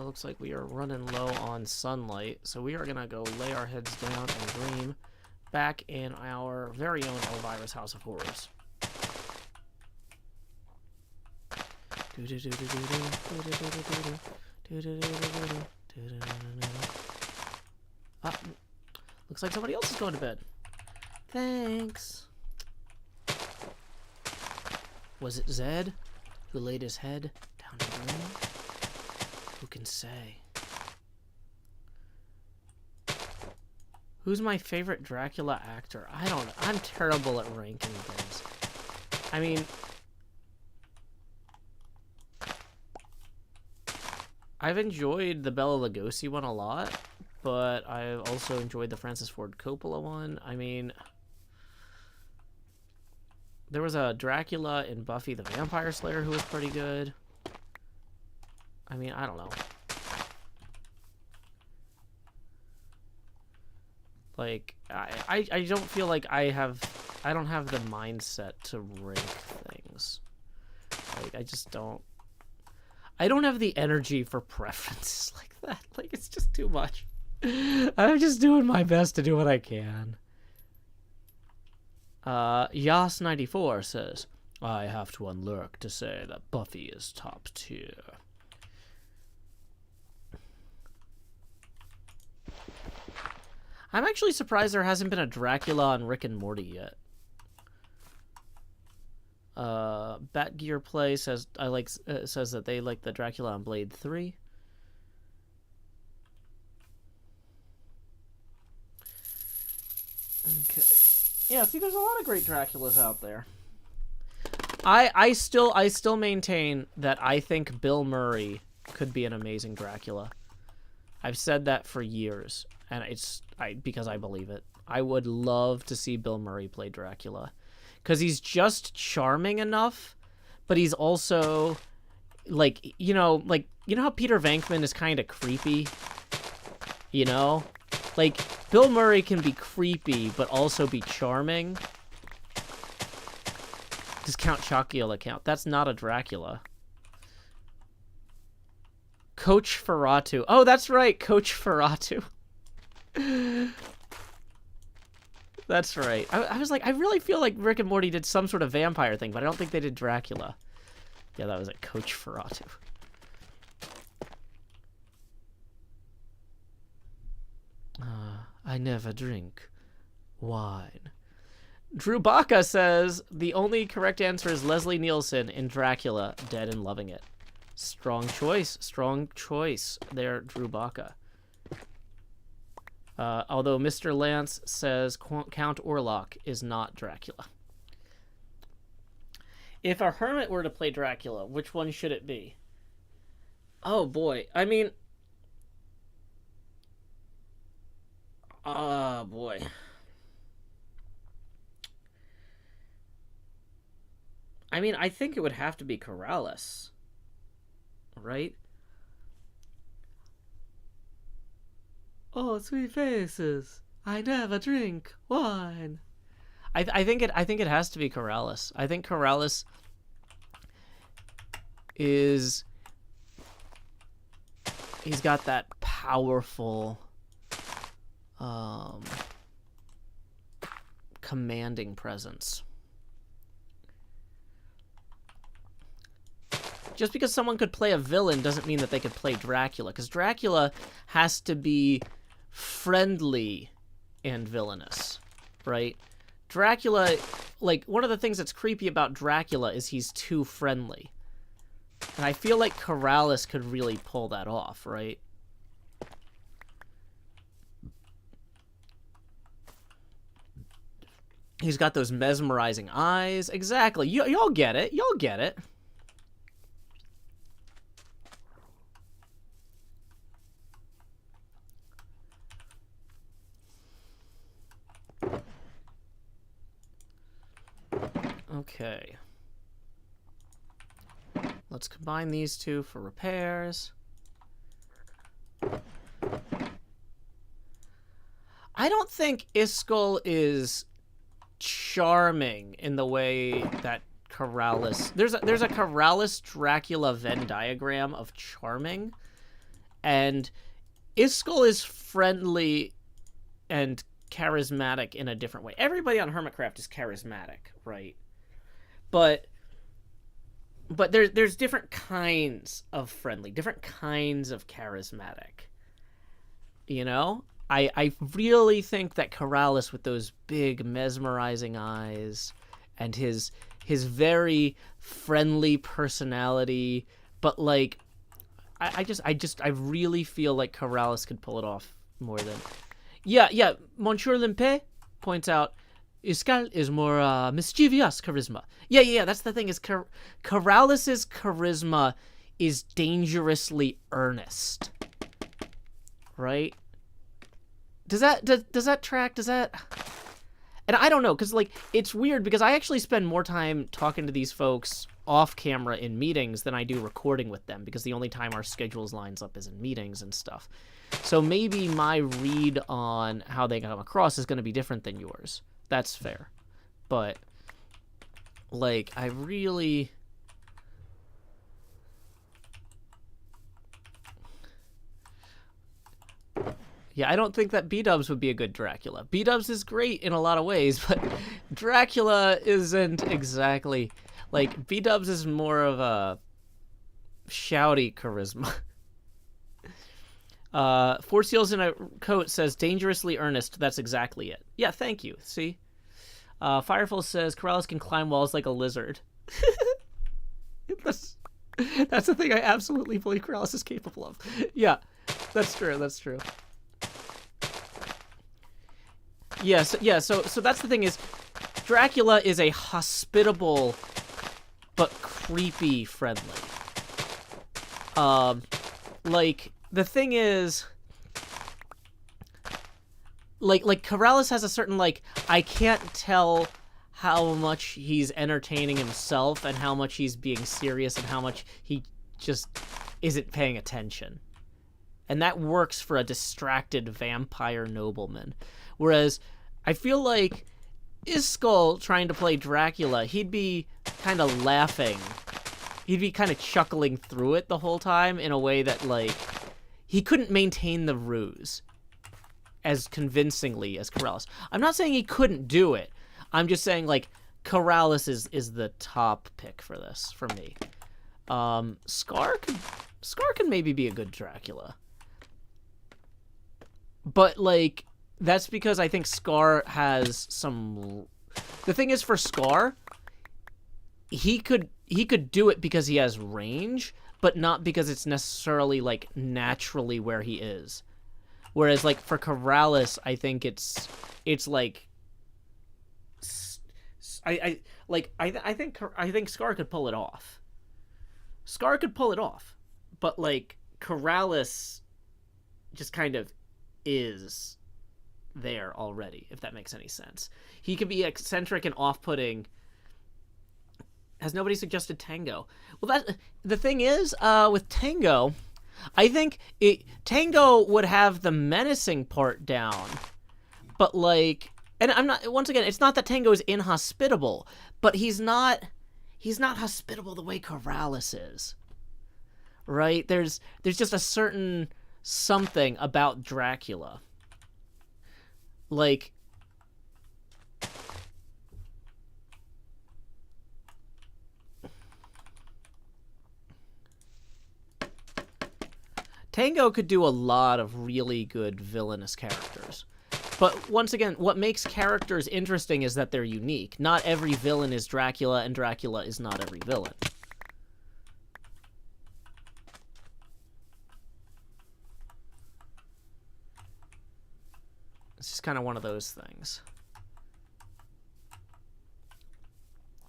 Looks like we are running low on sunlight, so we are gonna go lay our heads down and dream back in our very own Elvira's House of Horrors. Ah, looks like somebody else is going to bed. Thanks. Was it Zed who laid his head down to dream? Who can say? Who's my favorite Dracula actor? I don't know. I'm terrible at ranking things. I mean, I've enjoyed the Bela Lugosi one a lot, but I've also enjoyed the Francis Ford Coppola one. I mean, there was a Dracula in Buffy the Vampire Slayer who was pretty good. I mean, I don't know. Like, I don't feel like I don't have the mindset to rank things. Like, I don't have the energy for preferences like that. Like, it's just too much. I'm just doing my best to do what I can. Yas94 says, I have to unlurk to say that Buffy is top tier. I'm actually surprised there hasn't been a Dracula on Rick and Morty yet. Batgear Play says says that they like the Dracula on Blade 3. Okay. Yeah, see, there's a lot of great Draculas out there. I still maintain that I think Bill Murray could be an amazing Dracula. I've said that for years, and because I believe it. I would love to see Bill Murray play Dracula, because he's just charming enough, but he's also like you know how Peter Venkman is kind of creepy, you know, like Bill Murray can be creepy but also be charming. Does Count Chocula count? That's not a Dracula. Coach Ferratu. Oh, that's right, Coach Ferratu. That's right. I was like, I really feel like Rick and Morty did some sort of vampire thing, but I don't think they did Dracula. Yeah, that was it, Coach Ferratu. I never drink wine. Drew Baca says, the only correct answer is Leslie Nielsen in Dracula, Dead and Loving It. Strong choice there, Drew Baca. Although Mr. Lance says Count Orlok is not Dracula. If a hermit were to play Dracula, which one should it be? Oh boy, I mean... boy. I mean, I think it would have to be Corrales. Right? Oh, sweet faces. I never drink wine. I think it has to be Corrales. I think Corrales is... He's got that powerful... commanding presence. Just because someone could play a villain doesn't mean that they could play Dracula, because Dracula has to be friendly and villainous, right? Dracula, like, one of the things that's creepy about Dracula is he's too friendly. And I feel like Corrales could really pull that off, right? He's got those mesmerizing eyes. Exactly. Y'all get it. Y'all get it. Okay. Let's combine these two for repairs. I don't think Iskall is charming in the way that Corrales... There's a Corrales Dracula Venn diagram of charming, and Iskall is friendly and charismatic in a different way. Everybody on HermitCraft is charismatic, right? But there's different kinds of friendly, different kinds of charismatic. You know? I really think that Corrales, with those big mesmerizing eyes and his very friendly personality, but like I really feel like Corrales could pull it off more than... Yeah, Monsieur Limpet points out Iskall is more mischievous charisma. Yeah, that's the thing, is Corrales' charisma is dangerously earnest. Right? Does that track? And I don't know, because like it's weird, because I actually spend more time talking to these folks off camera in meetings than I do recording with them, because the only time our schedules lines up is in meetings and stuff. So maybe my read on how they come across is going to be different than yours. That's fair. But like I really Yeah, I don't think that B-dubs would be a good Dracula. B-dubs is great in a lot of ways, but Dracula isn't exactly... Like, B-dubs is more of a shouty charisma. Four Seals in a Coat says, dangerously earnest. That's exactly it. Yeah, thank you. See? Firefall says, Corrales can climb walls like a lizard. That's the thing I absolutely believe Corrales is capable of. Yeah, that's true. That's true. Yes, yeah, so that's the thing is, Dracula is a hospitable but creepy friendly. Like, the thing is, like Corrales has a certain, like, I can't tell how much he's entertaining himself and how much he's being serious and how much he just isn't paying attention. And that works for a distracted vampire nobleman. Whereas, I feel like Iskull trying to play Dracula, he'd be kind of laughing. He'd be kind of chuckling through it the whole time in a way that, like, he couldn't maintain the ruse as convincingly as Corrales. I'm not saying he couldn't do it. I'm just saying, like, Corrales is the top pick for this, for me. Scar could maybe be a good Dracula. But, like, that's because I think Scar has some... The thing is, for Scar, he could do it because he has range, but not because it's necessarily, like, naturally where he is. Whereas, like, for Corrales, I think it's like... I think Scar could pull it off. Scar could pull it off. But, like, Corrales just kind of is there already, if that makes any sense. He could be eccentric and off-putting. Has nobody suggested Tango? Well, the thing is, with Tango, I think Tango would have the menacing part down, but, like, and I'm not, once again, it's not that Tango is inhospitable, but he's not hospitable the way Corrales is. Right? There's just a certain something about Dracula. Like, Tango could do a lot of really good villainous characters. But once again, what makes characters interesting is that they're unique. Not every villain is Dracula, and Dracula is not every villain. It's just kind of one of those things.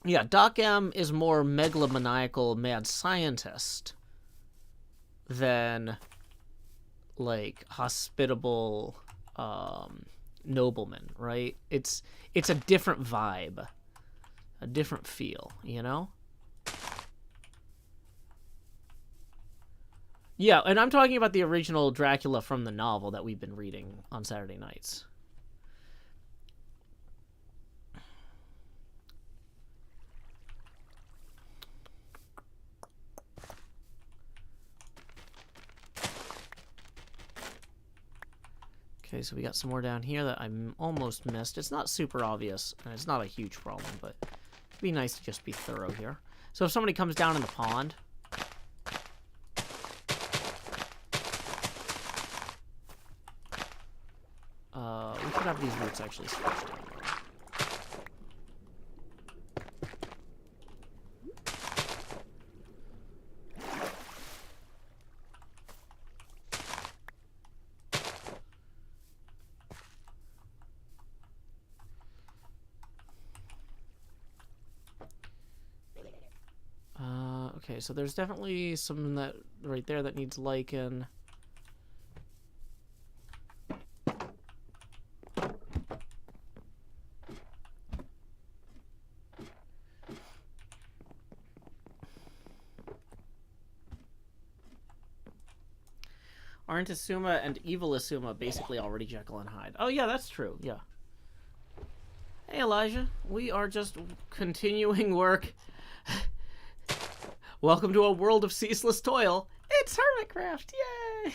Yeah, Doc M is more megalomaniacal mad scientist than, like, hospitable nobleman, right? It's a different vibe, a different feel, you know? Yeah, and I'm talking about the original Dracula from the novel that we've been reading on Saturday nights. Okay, so we got some more down here that I'm almost missed. It's not super obvious, and it's not a huge problem, but it'd be nice to just be thorough here. So if somebody comes down in the pond... we could have these roots actually stretched down. Okay, so there's definitely some that right there that needs lichen. Aren't Asuma and Evil Asuma basically already Jekyll and Hyde? Oh yeah, that's true, yeah. Hey Elijah, we are just continuing work. Welcome to a world of ceaseless toil. It's HermitCraft, yay!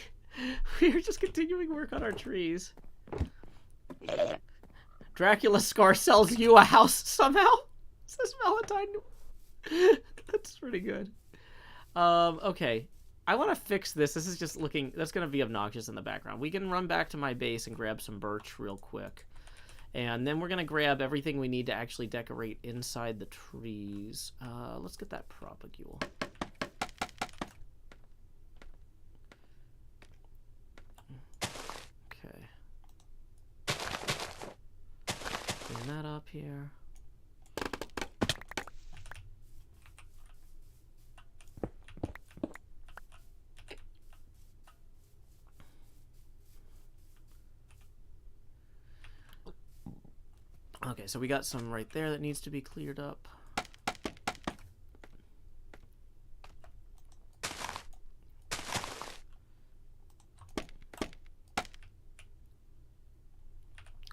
We're just continuing work on our trees. Dracula scar sells you a house somehow? Says Valentine. That's pretty good. Okay. I want to fix this. This is just looking... That's going to be obnoxious in the background. We can run back to my base and grab some birch real quick. And then we're going to grab everything we need to actually decorate inside the trees. Let's get that propagule. Okay. Clean that up here. Okay, so we got some right there that needs to be cleared up.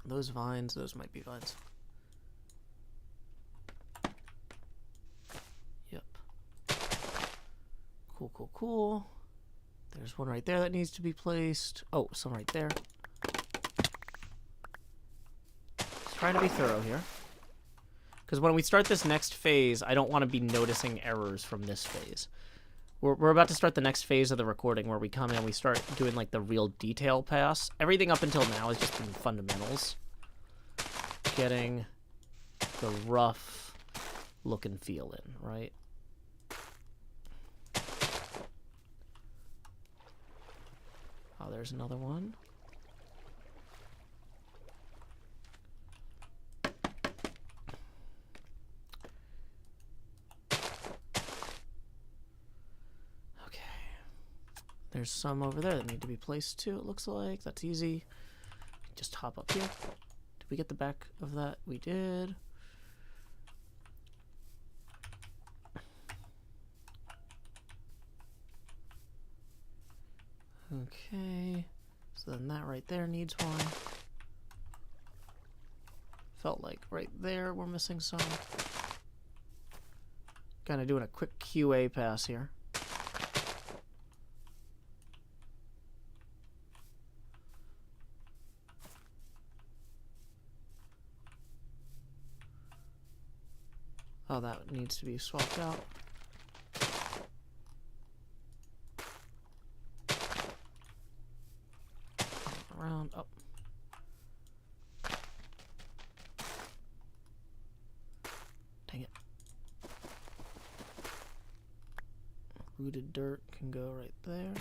Those vines, those might be vines. Yep. Cool, cool, cool. There's one right there that needs to be placed. Oh, some right there. Trying to be thorough here, because when we start this next phase, I don't want to be noticing errors from this phase. We're about to start the next phase of the recording where we come in and we start doing like the real detail pass. Everything up until now has just been fundamentals, getting the rough look and feel in, right? Oh, there's another one. There's some over there that need to be placed too, it looks like. That's easy. Just hop up here. Did we get the back of that? We did. Okay. So then that right there needs one. Felt like right there we're missing some. Kind of doing a quick QA pass here. Oh, that needs to be swapped out. Around, up. Dang it. Rooted dirt can go right there.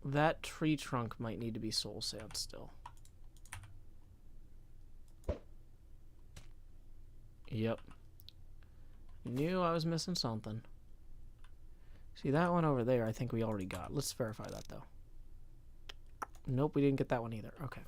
That tree trunk might need to be soul sand still. Yep. Knew I was missing something. See, that one over there I think we already got. Let's verify that though. Nope, we didn't get that one either. Okay.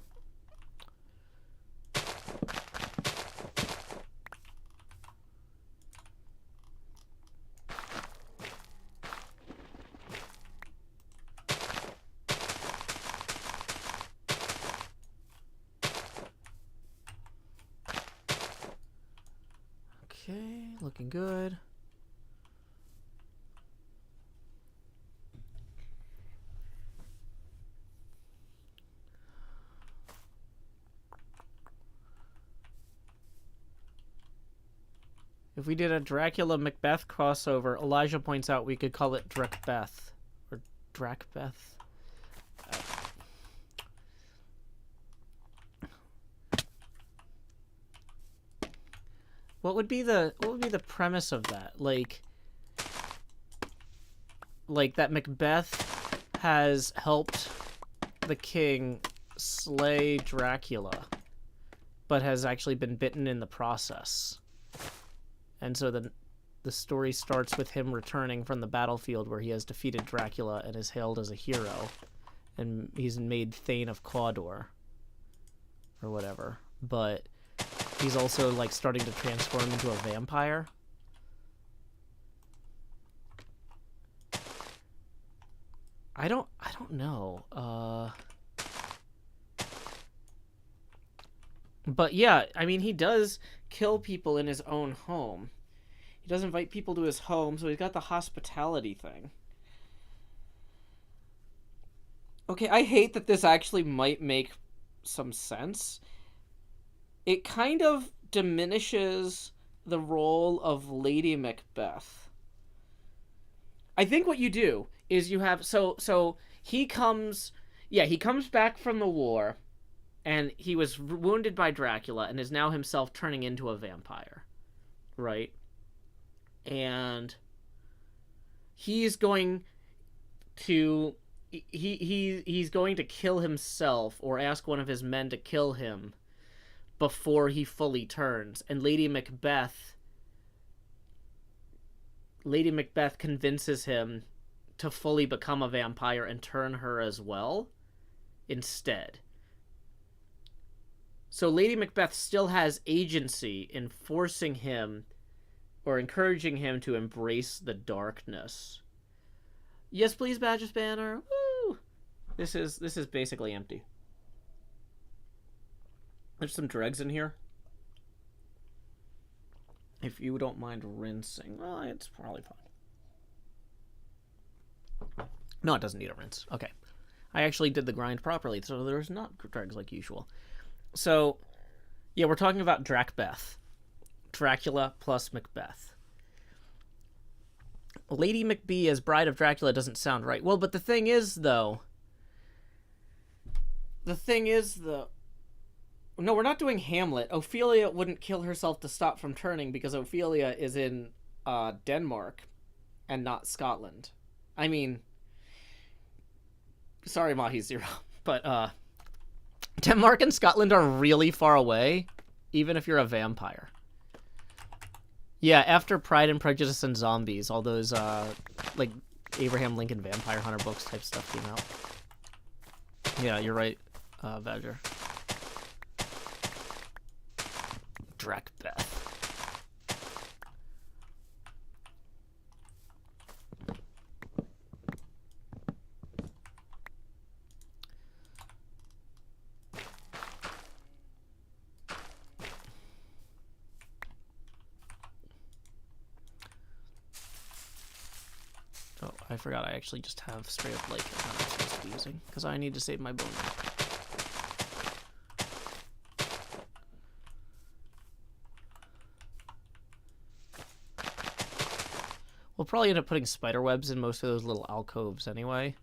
Okay, looking good. If we did a Dracula Macbeth crossover, Elijah points out we could call it Drakbeth or Drakbeth. What would be the premise of that? Like that Macbeth has helped the king slay Dracula, but has actually been bitten in the process. And so the story starts with him returning from the battlefield where he has defeated Dracula and is hailed as a hero, and he's made Thane of Cawdor or whatever. But he's also like starting to transform into a vampire. I don't know. But yeah, I mean, he does kill people in his own home. He does invite people to his home, so he's got the hospitality thing. Okay, I hate that this actually might make some sense. It kind of diminishes the role of Lady Macbeth. I think what you do is you have so he comes back from the war, and he was wounded by Dracula and is now himself turning into a vampire, right? And he's going to he's going to kill himself or ask one of his men to kill him before he fully turns. And Lady Macbeth convinces him to fully become a vampire and turn her as well instead. So Lady Macbeth still has agency in forcing him or encouraging him to embrace the darkness. Yes, please, Badger's Banner. Woo! This is basically empty. There's some dregs in here. If you don't mind rinsing, well, it's probably fine. No, it doesn't need a rinse. Okay. I actually did the grind properly, so there's not dregs like usual. So, yeah, we're talking about Dracbeth. Dracula plus Macbeth. Lady Macbeth as Bride of Dracula doesn't sound right. Well, but the thing is, though... No, we're not doing Hamlet. Ophelia wouldn't kill herself to stop from turning because Ophelia is in Denmark and not Scotland. I mean... Sorry, Mahi Zero, but Denmark and Scotland are really far away, even if you're a vampire. Yeah, after Pride and Prejudice and Zombies, all those, like, Abraham Lincoln Vampire Hunter books type stuff came out. Yeah, you're right, Badger. Dracbeth. Oh, I forgot I actually just have straight up like I'm not supposed to be using because I need to save my bone. We'll probably end up putting spider webs in most of those little alcoves anyway.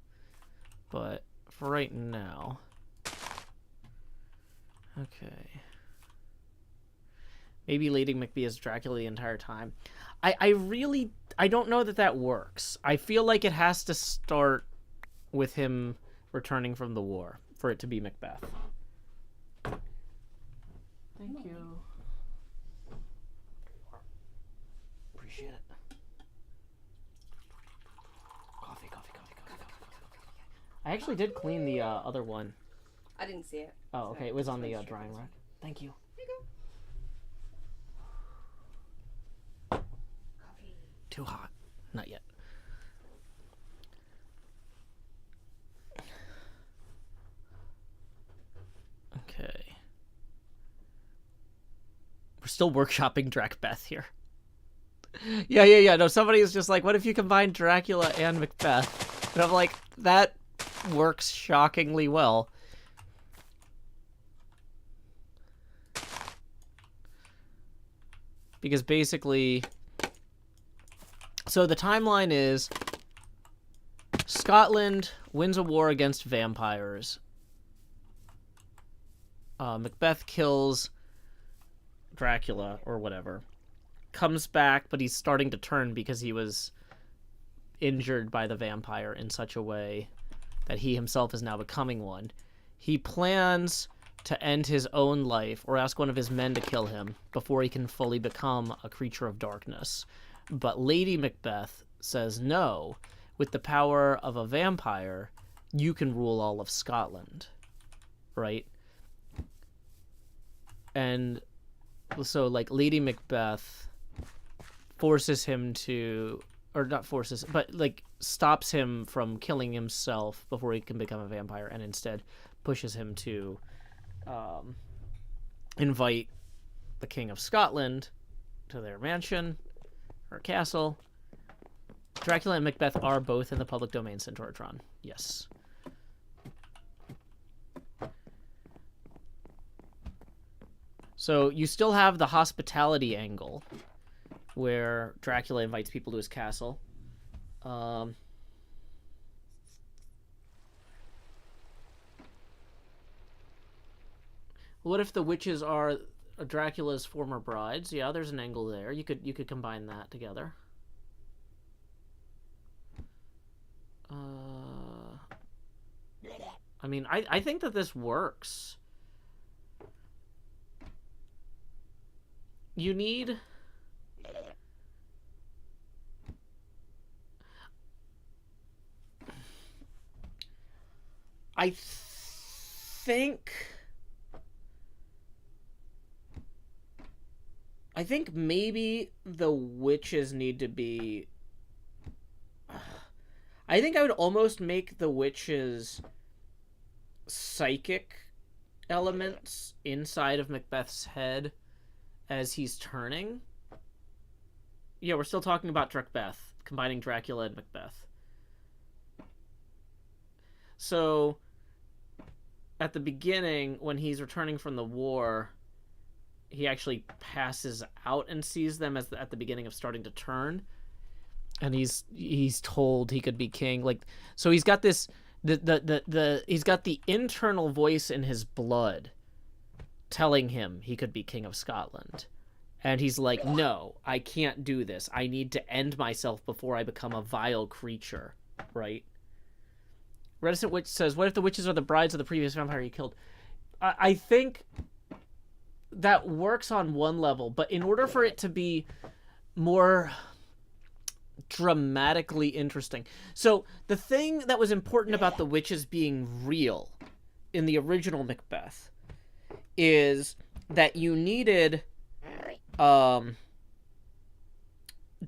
But for right now. Okay. Maybe Lady Macbeth is Dracula the entire time. I don't know that works. I feel like it has to start with him returning from the war for it to be Macbeth. Thank you. Appreciate it. Coffee. I actually did clean the other one. I didn't see it. Oh, okay. It was on the drying rack. Thank you. Here you go. Coffee. Too hot. Not yet. Okay. We're still workshopping Dracbeth here. Yeah. No, somebody is just like, what if you combine Dracula and Macbeth? And I'm like, that works shockingly well. Because basically... So the timeline is Scotland wins a war against vampires. Macbeth kills Dracula or whatever. Comes back, but he's starting to turn because he was injured by the vampire in such a way that he himself is now becoming one. He plans to end his own life or ask one of his men to kill him before he can fully become a creature of darkness. But Lady Macbeth says, no, with the power of a vampire, you can rule all of Scotland, right? And so, like, Lady Macbeth forces him to, or not forces, but, like, stops him from killing himself before he can become a vampire, and instead pushes him to invite the King of Scotland to their mansion or castle. Dracula and Macbeth are both in the public domain, Centauratron. Yes. So you still have the hospitality angle where Dracula invites people to his castle. What if the witches are Dracula's former brides? Yeah, there's an angle there. You could combine that together. I mean, I think that this works. You need... I think maybe the witches need to be... I think I would almost make the witches psychic elements inside of Macbeth's head as he's turning. Yeah, we're still talking about Macbeth, combining Dracula and Macbeth. So, at the beginning, when he's returning from the war, he actually passes out and sees them as at the beginning of starting to turn, and he's told he could be king. Like, so he's got this he's got the internal voice in his blood telling him he could be King of Scotland. And he's like, no, I can't do this. I need to end myself before I become a vile creature, right? Reticent Witch says, what if the witches are the brides of the previous vampire you killed? I think that works on one level, but in order for it to be more dramatically interesting. So the thing that was important about the witches being real in the original Macbeth is that you needed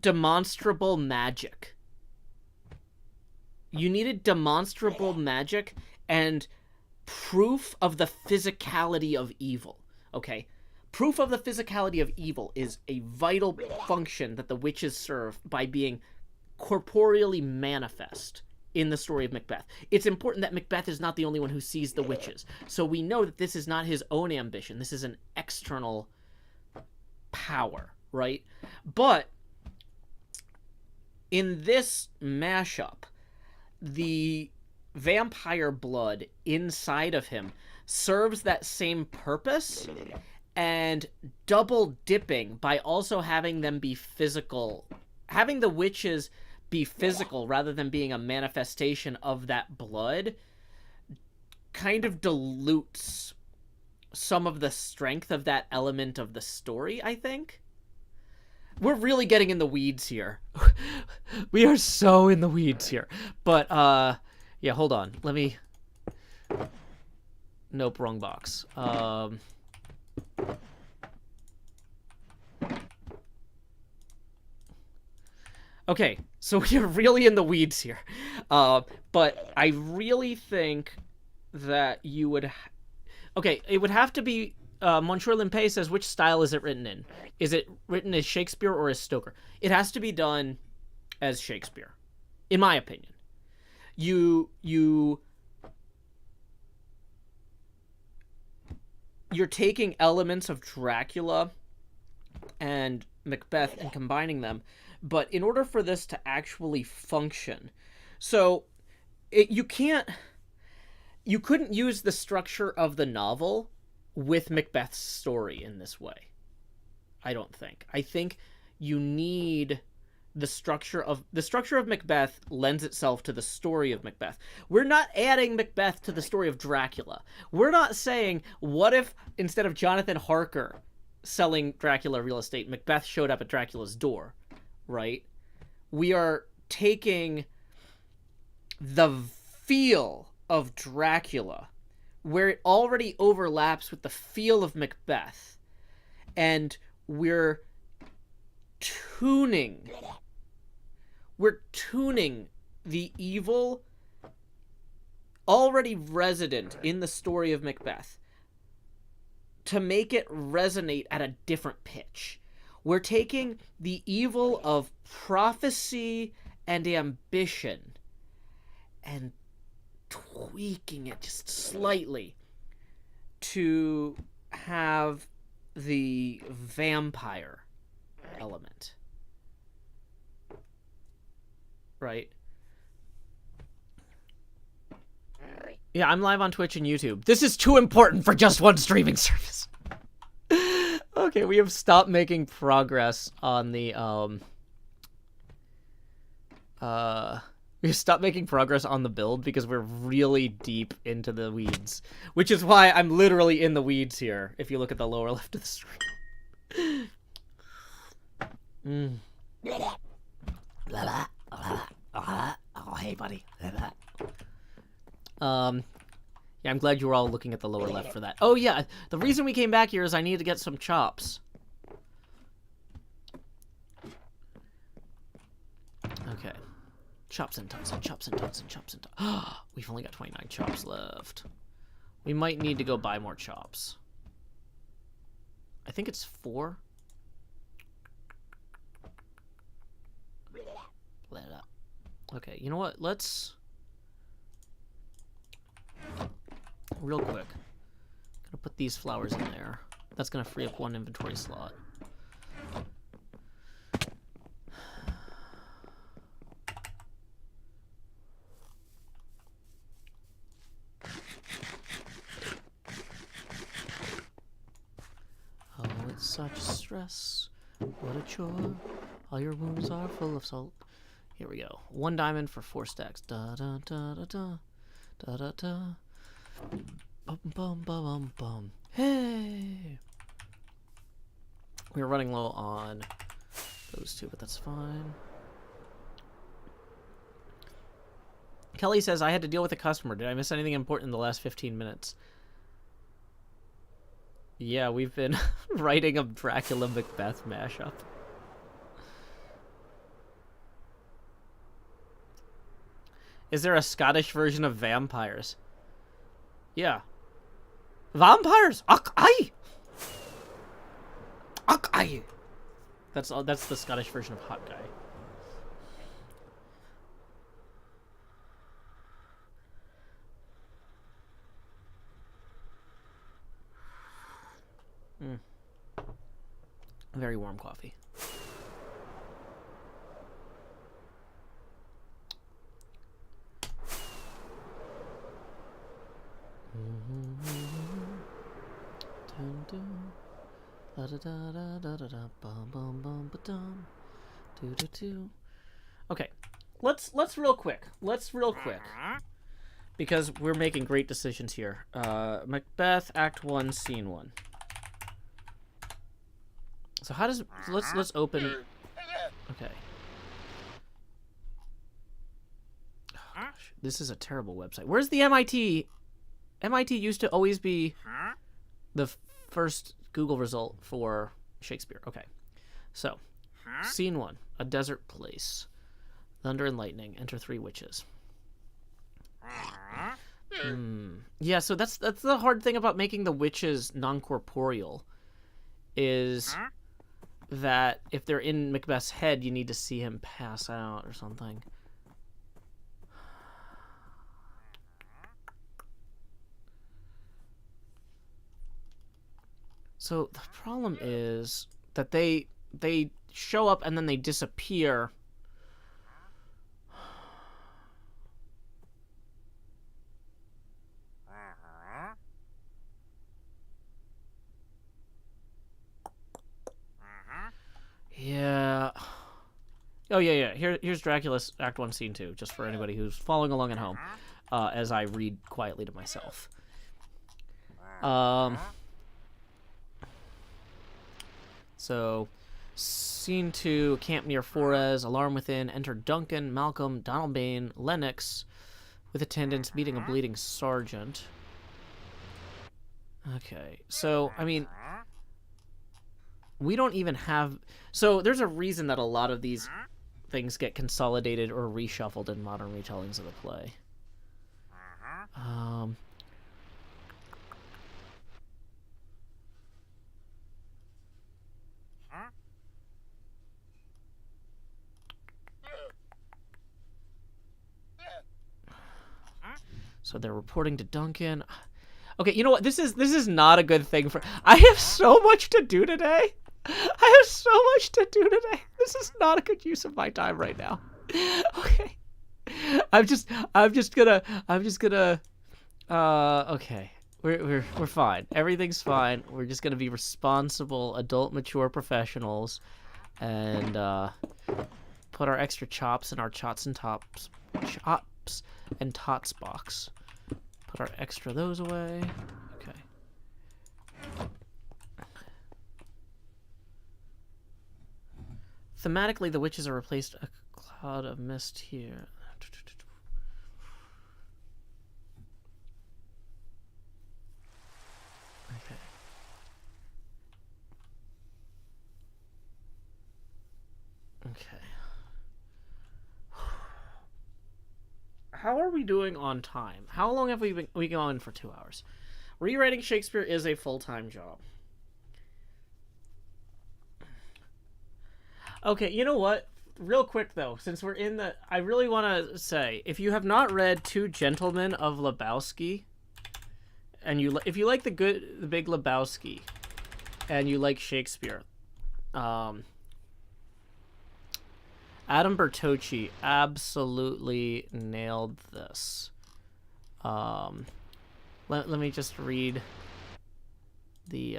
demonstrable magic. You needed demonstrable magic and proof of the physicality of evil. Okay? Proof of the physicality of evil is a vital function that the witches serve by being corporeally manifest in the story of Macbeth. It's important that Macbeth is not the only one who sees the witches. So we know that this is not his own ambition. This is an external power, right? But in this mashup, the vampire blood inside of him serves that same purpose, and double dipping by also having them be physical, having the witches be physical rather than being a manifestation of that blood, kind of dilutes some of the strength of that element of the story, I think. We're really getting in the weeds here. We are so in the weeds here. But, yeah, hold on. Let me... Nope, wrong box. Okay, so we are really in the weeds here. But I really think that you would... Okay, it would have to be... Monsieur Limpay says, which style is it written in? Is it written as Shakespeare or as Stoker? It has to be done as Shakespeare, in my opinion. You're taking elements of Dracula and Macbeth and combining them, but in order for this to actually function, so you couldn't use the structure of the novel with Macbeth's story in this way. I don't think. I think you need the structure of Macbeth lends itself to the story of Macbeth. We're not adding Macbeth to the story of Dracula. We're not saying, what if instead of Jonathan Harker selling Dracula real estate, Macbeth showed up at Dracula's door, right? We are taking the feel of Dracula, where it already overlaps with the feel of Macbeth, and we're tuning the evil already resident in the story of Macbeth to make it resonate at a different pitch. We're taking the evil of prophecy and ambition and tweaking it just slightly to have the vampire element. Right? Yeah, I'm live on Twitch and YouTube. This is too important for just one streaming service. Okay, we have stopped making progress on the we stopped making progress on the build because we're really deep into the weeds, which is why I'm literally in the weeds here. If you look at the lower left of the screen. Oh, hey, buddy. Yeah, I'm glad you were all looking at the lower left for that. Oh, yeah, the reason we came back here is I need to get some chops. Okay. Chops and tots and chops and tots and chops and tots. We've only got 29 chops left. We might need to go buy more chops. I think it's 4. Let it up. Okay, you know what? Let's... Real quick. Gonna put these flowers in there. That's gonna free up 1 inventory slot. Oh, it's such stress. What a chore. All your wounds are full of salt. Here we go. 1 diamond for 4 stacks. Da da da da da. Da da da. Bum bum bum bum. Hey! We were running low on those 2, but that's fine. Kelly says, I had to deal with a customer. Did I miss anything important in the last 15 minutes? Yeah, we've been writing a Dracula Macbeth mashup. Is there a Scottish version of vampires? Yeah. Vampires! Ach, aye! Ach, aye! That's the Scottish version of hot guy. Very warm coffee. Okay, let's real quick. Because we're making great decisions here. Macbeth, Act 1, Scene 1. So how does let's open. Okay. Oh, gosh, this is a terrible website. Where's the MIT? MIT used to always be the first Google result for Shakespeare. Okay. So, Scene 1, a desert place. Thunder and lightning, enter 3 witches. Yeah, so that's the hard thing about making the witches non-corporeal is that if they're in Macbeth's head, you need to see him pass out or something. So the problem is that they show up and then they disappear. Yeah. Oh, yeah. Here's Dracula's Act 1, Scene 2, just for anybody who's following along at home, as I read quietly to myself. So, Scene 2, camp near Forres, alarm within, enter Duncan, Malcolm, Donalbain, Lennox, with attendants meeting a bleeding sergeant. Okay, so, I mean... we don't even have... So, there's a reason that a lot of these things get consolidated or reshuffled in modern retellings of the play. So they're reporting to Duncan. Okay, you know what? This is not a good thing for. I have so much to do today. I have so much to do today. This is not a good use of my time right now. Okay. I'm just gonna okay. We're fine. Everything's fine. We're just gonna be responsible, adult, mature professionals, and put our extra chops in our chops and tots box. Put our extra those away. Okay. Thematically, the witches are replaced a cloud of mist here. Okay. Okay. How are we doing on time? How long have we gone for 2 hours? Rewriting Shakespeare is a full-time job. Okay, you know what? Real quick though, since we're in the, I really want to say, if you have not read Two Gentlemen of Lebowski, and if you like the Big Lebowski, and you like Shakespeare, Adam Bertocci absolutely nailed this. Let me just read the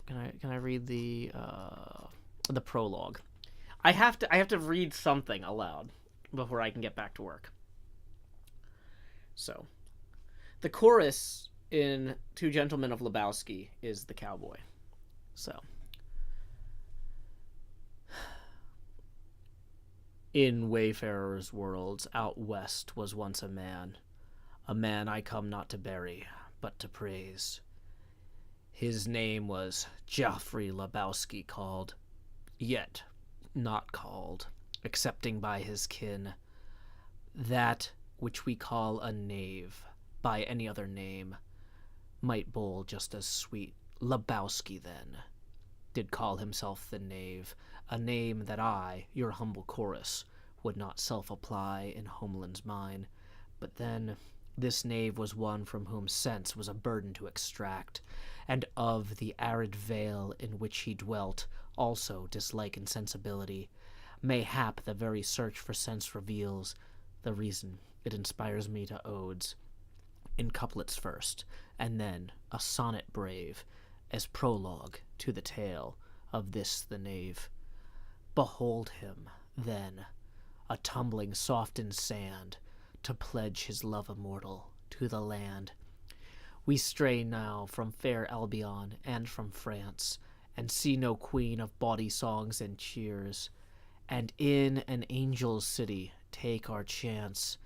can I read the prologue? I have to read something aloud before I can get back to work. So, the chorus in Two Gentlemen of Lebowski is the cowboy. So, in wayfarers' worlds out west was once a man I come not to bury, but to praise. His name was Geoffrey Lebowski called, yet not called, excepting by his kin, that which we call a knave, by any other name, might bowl just as sweet. Lebowski, then, did call himself the knave, a name that I, your humble chorus, would not self-apply in Homeland's mine. But then, this knave was one from whom sense was a burden to extract, and of the arid vale in which he dwelt, also dislike and sensibility. Mayhap the very search for sense reveals the reason it inspires me to odes, in couplets first, and then a sonnet brave, as prologue to the tale of this the knave. Behold him, then, a tumbling soft in sand, to pledge his love immortal to the land. We stray now from fair Albion and from France, and see no queen of bawdy songs and cheers, and in an angel's city take our chance,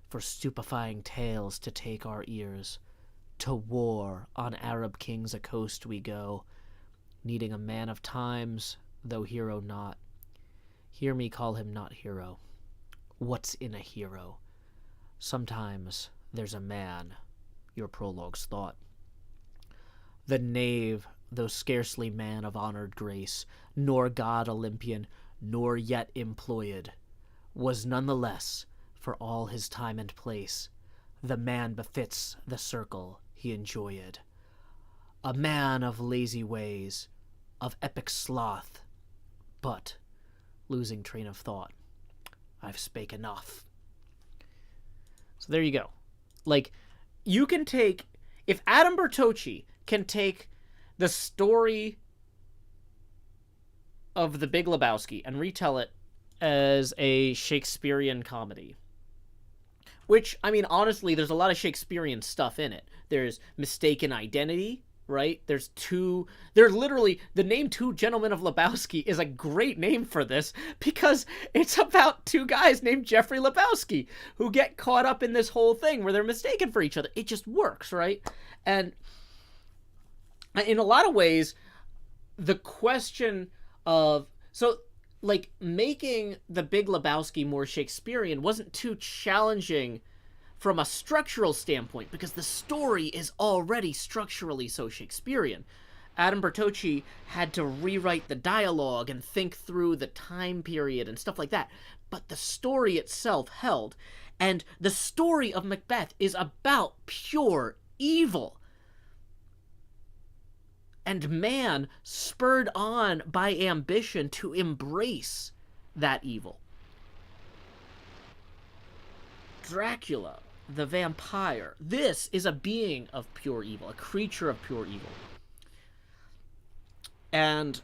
for stupefying tales to take our ears. To war on Arab kings a coast we go, needing a man of times, though hero not. Hear me call him not hero. What's in a hero? Sometimes there's a man, your prologue's thought. The knave, though scarcely man of honored grace, nor god Olympian, nor yet employed, was none the less, for all his time and place, the man befits the circle he enjoyed. A man of lazy ways, of epic sloth, but, losing train of thought, I've spake enough. So there you go. Like, you can take, if Adam Bertocci can take the story of the Big Lebowski and retell it as a Shakespearean comedy, which, I mean, honestly, there's a lot of Shakespearean stuff in it. There's mistaken identity, right? There's literally, the name Two Gentlemen of Lebowski is a great name for this, because it's about two guys named Geoffrey Lebowski who get caught up in this whole thing where they're mistaken for each other. It just works, right? And in a lot of ways, the question of so like making The Big Lebowski more Shakespearean wasn't too challenging from a structural standpoint because the story is already structurally so Shakespearean. Adam Bertocci had to rewrite the dialogue and think through the time period and stuff like that. But the story itself held. And the story of Macbeth is about pure evil. And man spurred on by ambition to embrace that evil. Dracula, the vampire. This is a being of pure evil, a creature of pure evil. And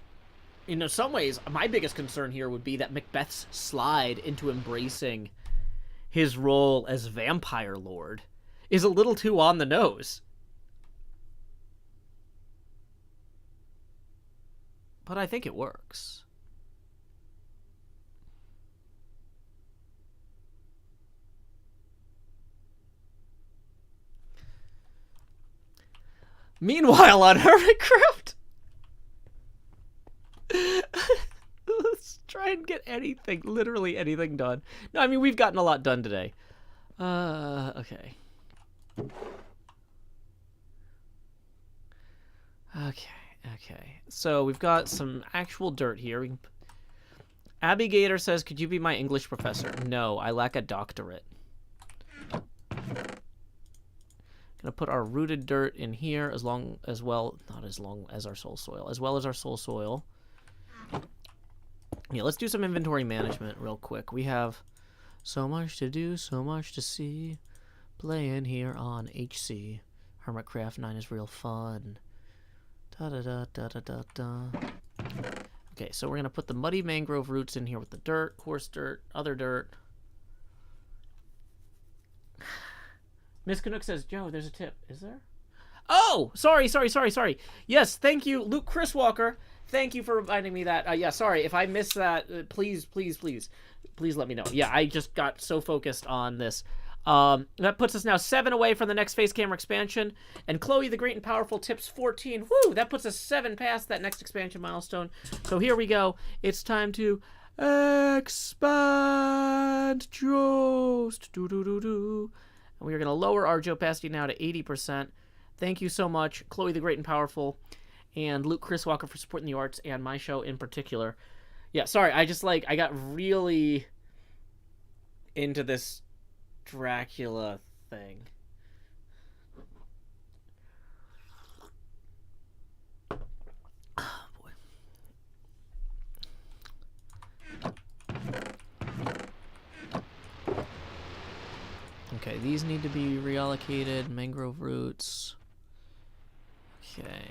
in some ways, my biggest concern here would be that Macbeth's slide into embracing his role as vampire lord is a little too on the nose. But I think it works. Meanwhile, on HermitCraft, let's try and get anything, literally anything done. No, I mean, we've gotten a lot done today. Okay. Okay. So we've got some actual dirt here. Abby Gator says, could you be my English professor? No, I lack a doctorate. Gonna put our rooted dirt in here not as long as our soul soil, as well as our soul soil. Yeah, let's do some inventory management real quick. We have so much to do, so much to see. Playing here on HC. HermitCraft 9 is real fun. Da-da-da-da-da-da-da. Okay, so we're gonna put the muddy mangrove roots in here with the dirt, coarse dirt, other dirt. Miss Canuck says, Joe, there's a tip. Is there? Oh, sorry. Yes, thank you, Luke Chris Walker. Thank you for reminding me that. Yeah, sorry. If I missed that, please let me know. Yeah, I just got so focused on this. That puts us now 7 away from the next face camera expansion. And Chloe the Great and Powerful tips 14. Woo! That puts us 7 past that next expansion milestone. So here we go. It's time to expand just. Do. And we are going to lower our opacity now to 80%. Thank you so much, Chloe the Great and Powerful, and Luke Chris Walker for supporting the arts and my show in particular. Yeah, sorry, I got really into this Dracula thing. Oh, boy. Okay, these need to be reallocated. Mangrove roots. Okay.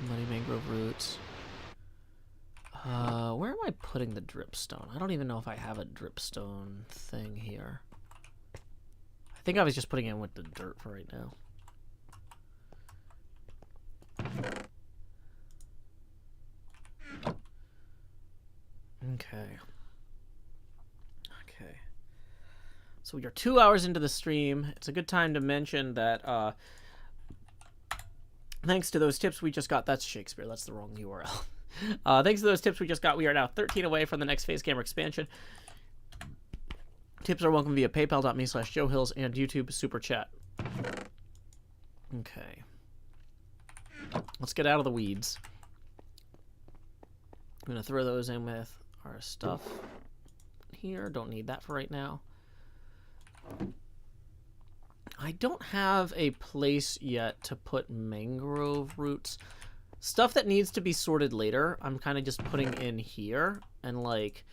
Muddy mangrove roots. Where am I putting the dripstone? I don't even know if I have a dripstone thing here. I think I was just putting it in with the dirt for right now. Okay. So we are 2 hours into the stream. It's a good time to mention that thanks to those tips we just got, that's Shakespeare, that's the wrong URL. Thanks to those tips we just got, we are now 13 away from the next face camera expansion. Tips are welcome via paypal.me/JoeHills and YouTube Super Chat. Okay. Let's get out of the weeds. I'm going to throw those in with our stuff here. Don't need that for right now. I don't have a place yet to put mangrove roots. Stuff that needs to be sorted later, I'm kind of just putting in here. And, like,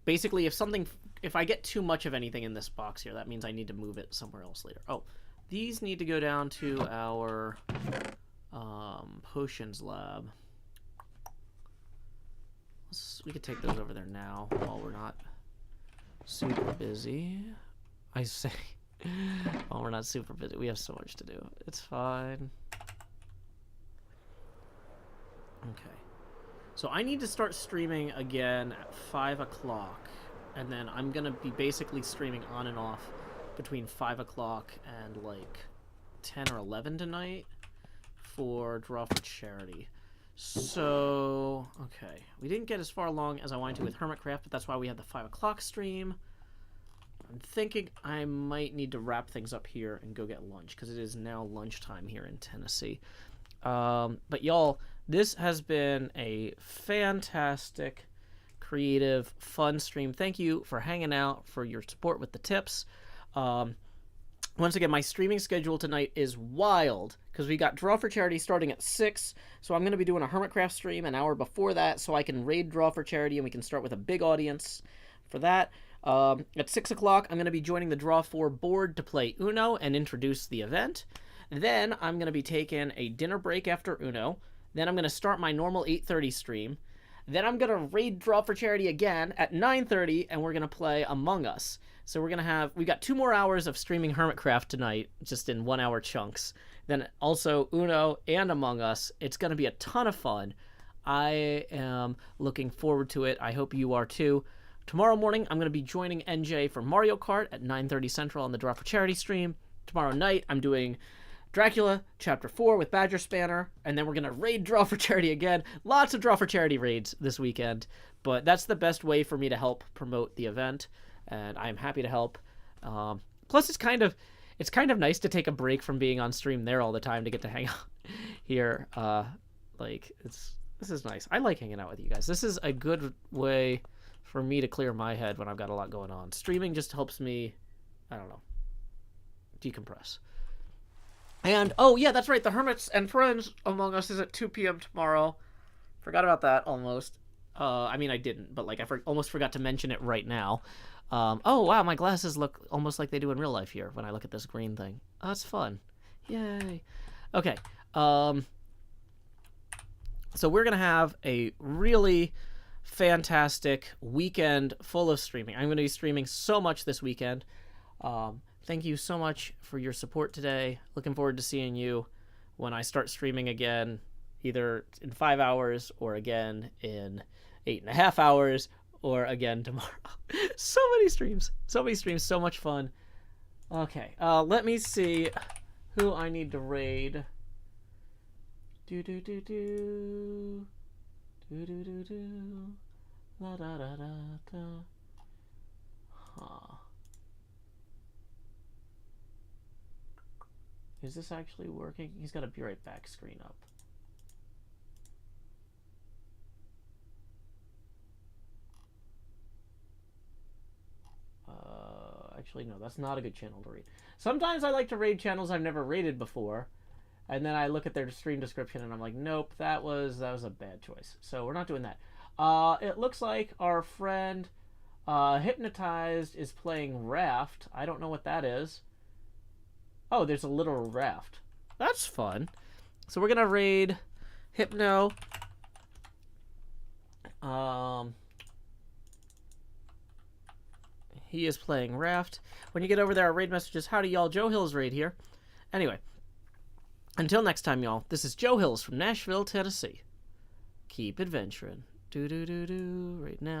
basically if I get too much of anything in this box here, that means I need to move it somewhere else later. Oh, these need to go down to our potions lab. We could take those over there now while we're not super busy. I say, well, we're not super busy. We have so much to do. It's fine. Okay. So I need to start streaming again at 5 o'clock. And then I'm going to be basically streaming on and off between 5 o'clock and like 10 or 11 tonight for Draw for Charity. So, okay. We didn't get as far along as I wanted to with HermitCraft, but that's why we had the 5 o'clock stream. I'm thinking I might need to wrap things up here and go get lunch, because it is now lunchtime here in Tennessee. But y'all, this has been a fantastic, creative, fun stream. Thank you for hanging out, for your support with the tips. Once again, my streaming schedule tonight is wild because we got Draw for Charity starting at 6. So I'm going to be doing a HermitCraft stream an hour before that so I can raid Draw for Charity and we can start with a big audience for that. At 6 o'clock, I'm going to be joining the Draw 4 board to play Uno and introduce the event. Then I'm going to be taking a dinner break after Uno. Then I'm going to start my normal 8:30 stream. Then I'm going to raid Draw for Charity again at 9:30 and we're going to play Among Us. So we got 2 more hours of streaming HermitCraft tonight, just in 1 hour chunks. Then also Uno and Among Us. It's going to be a ton of fun. I am looking forward to it. I hope you are too. Tomorrow morning, I'm going to be joining NJ for Mario Kart at 9:30 Central on the Draw for Charity stream. Tomorrow night, I'm doing Dracula Chapter 4 with Badger Spanner, and then we're going to raid Draw for Charity again. Lots of Draw for Charity raids this weekend, but that's the best way for me to help promote the event. And I'm happy to help. Plus, it's kind of nice to take a break from being on stream there all the time to get to hang out here. This is nice. I like hanging out with you guys. This is a good way for me to clear my head when I've got a lot going on. Streaming just helps me, I don't know, decompress. And, oh, yeah, that's right. The Hermits and Friends Among Us is at 2 p.m. tomorrow. Forgot about that almost. I mean, I didn't, but almost forgot to mention it right now. Oh, wow, my glasses look almost like they do in real life here when I look at this green thing. Oh, that's fun. Yay. Okay. So we're going to have a really fantastic weekend full of streaming. I'm going to be streaming so much this weekend. Thank you so much for your support today. Looking forward to seeing you when I start streaming again, either in 5 hours or again in 8.5 hours. Or again tomorrow. So many streams, so much fun. Okay, let me see who I need to raid. Do. La da da da da. Huh. Is this actually working? He's got a Be Right Back screen up. Actually, no, that's not a good channel to read. Sometimes I like to raid channels I've never raided before, and then I look at their stream description and I'm like, nope, that was a bad choice. So we're not doing that. It looks like our friend Hypnotized is playing Raft. I don't know what that is. Oh, there's a literal raft. That's fun. So we're gonna raid Hypno. He is playing Raft. When you get over there, our raid messages, howdy y'all, Joe Hills raid here. Anyway, until next time, y'all, this is Joe Hills from Nashville, Tennessee. Keep adventuring. Do right now.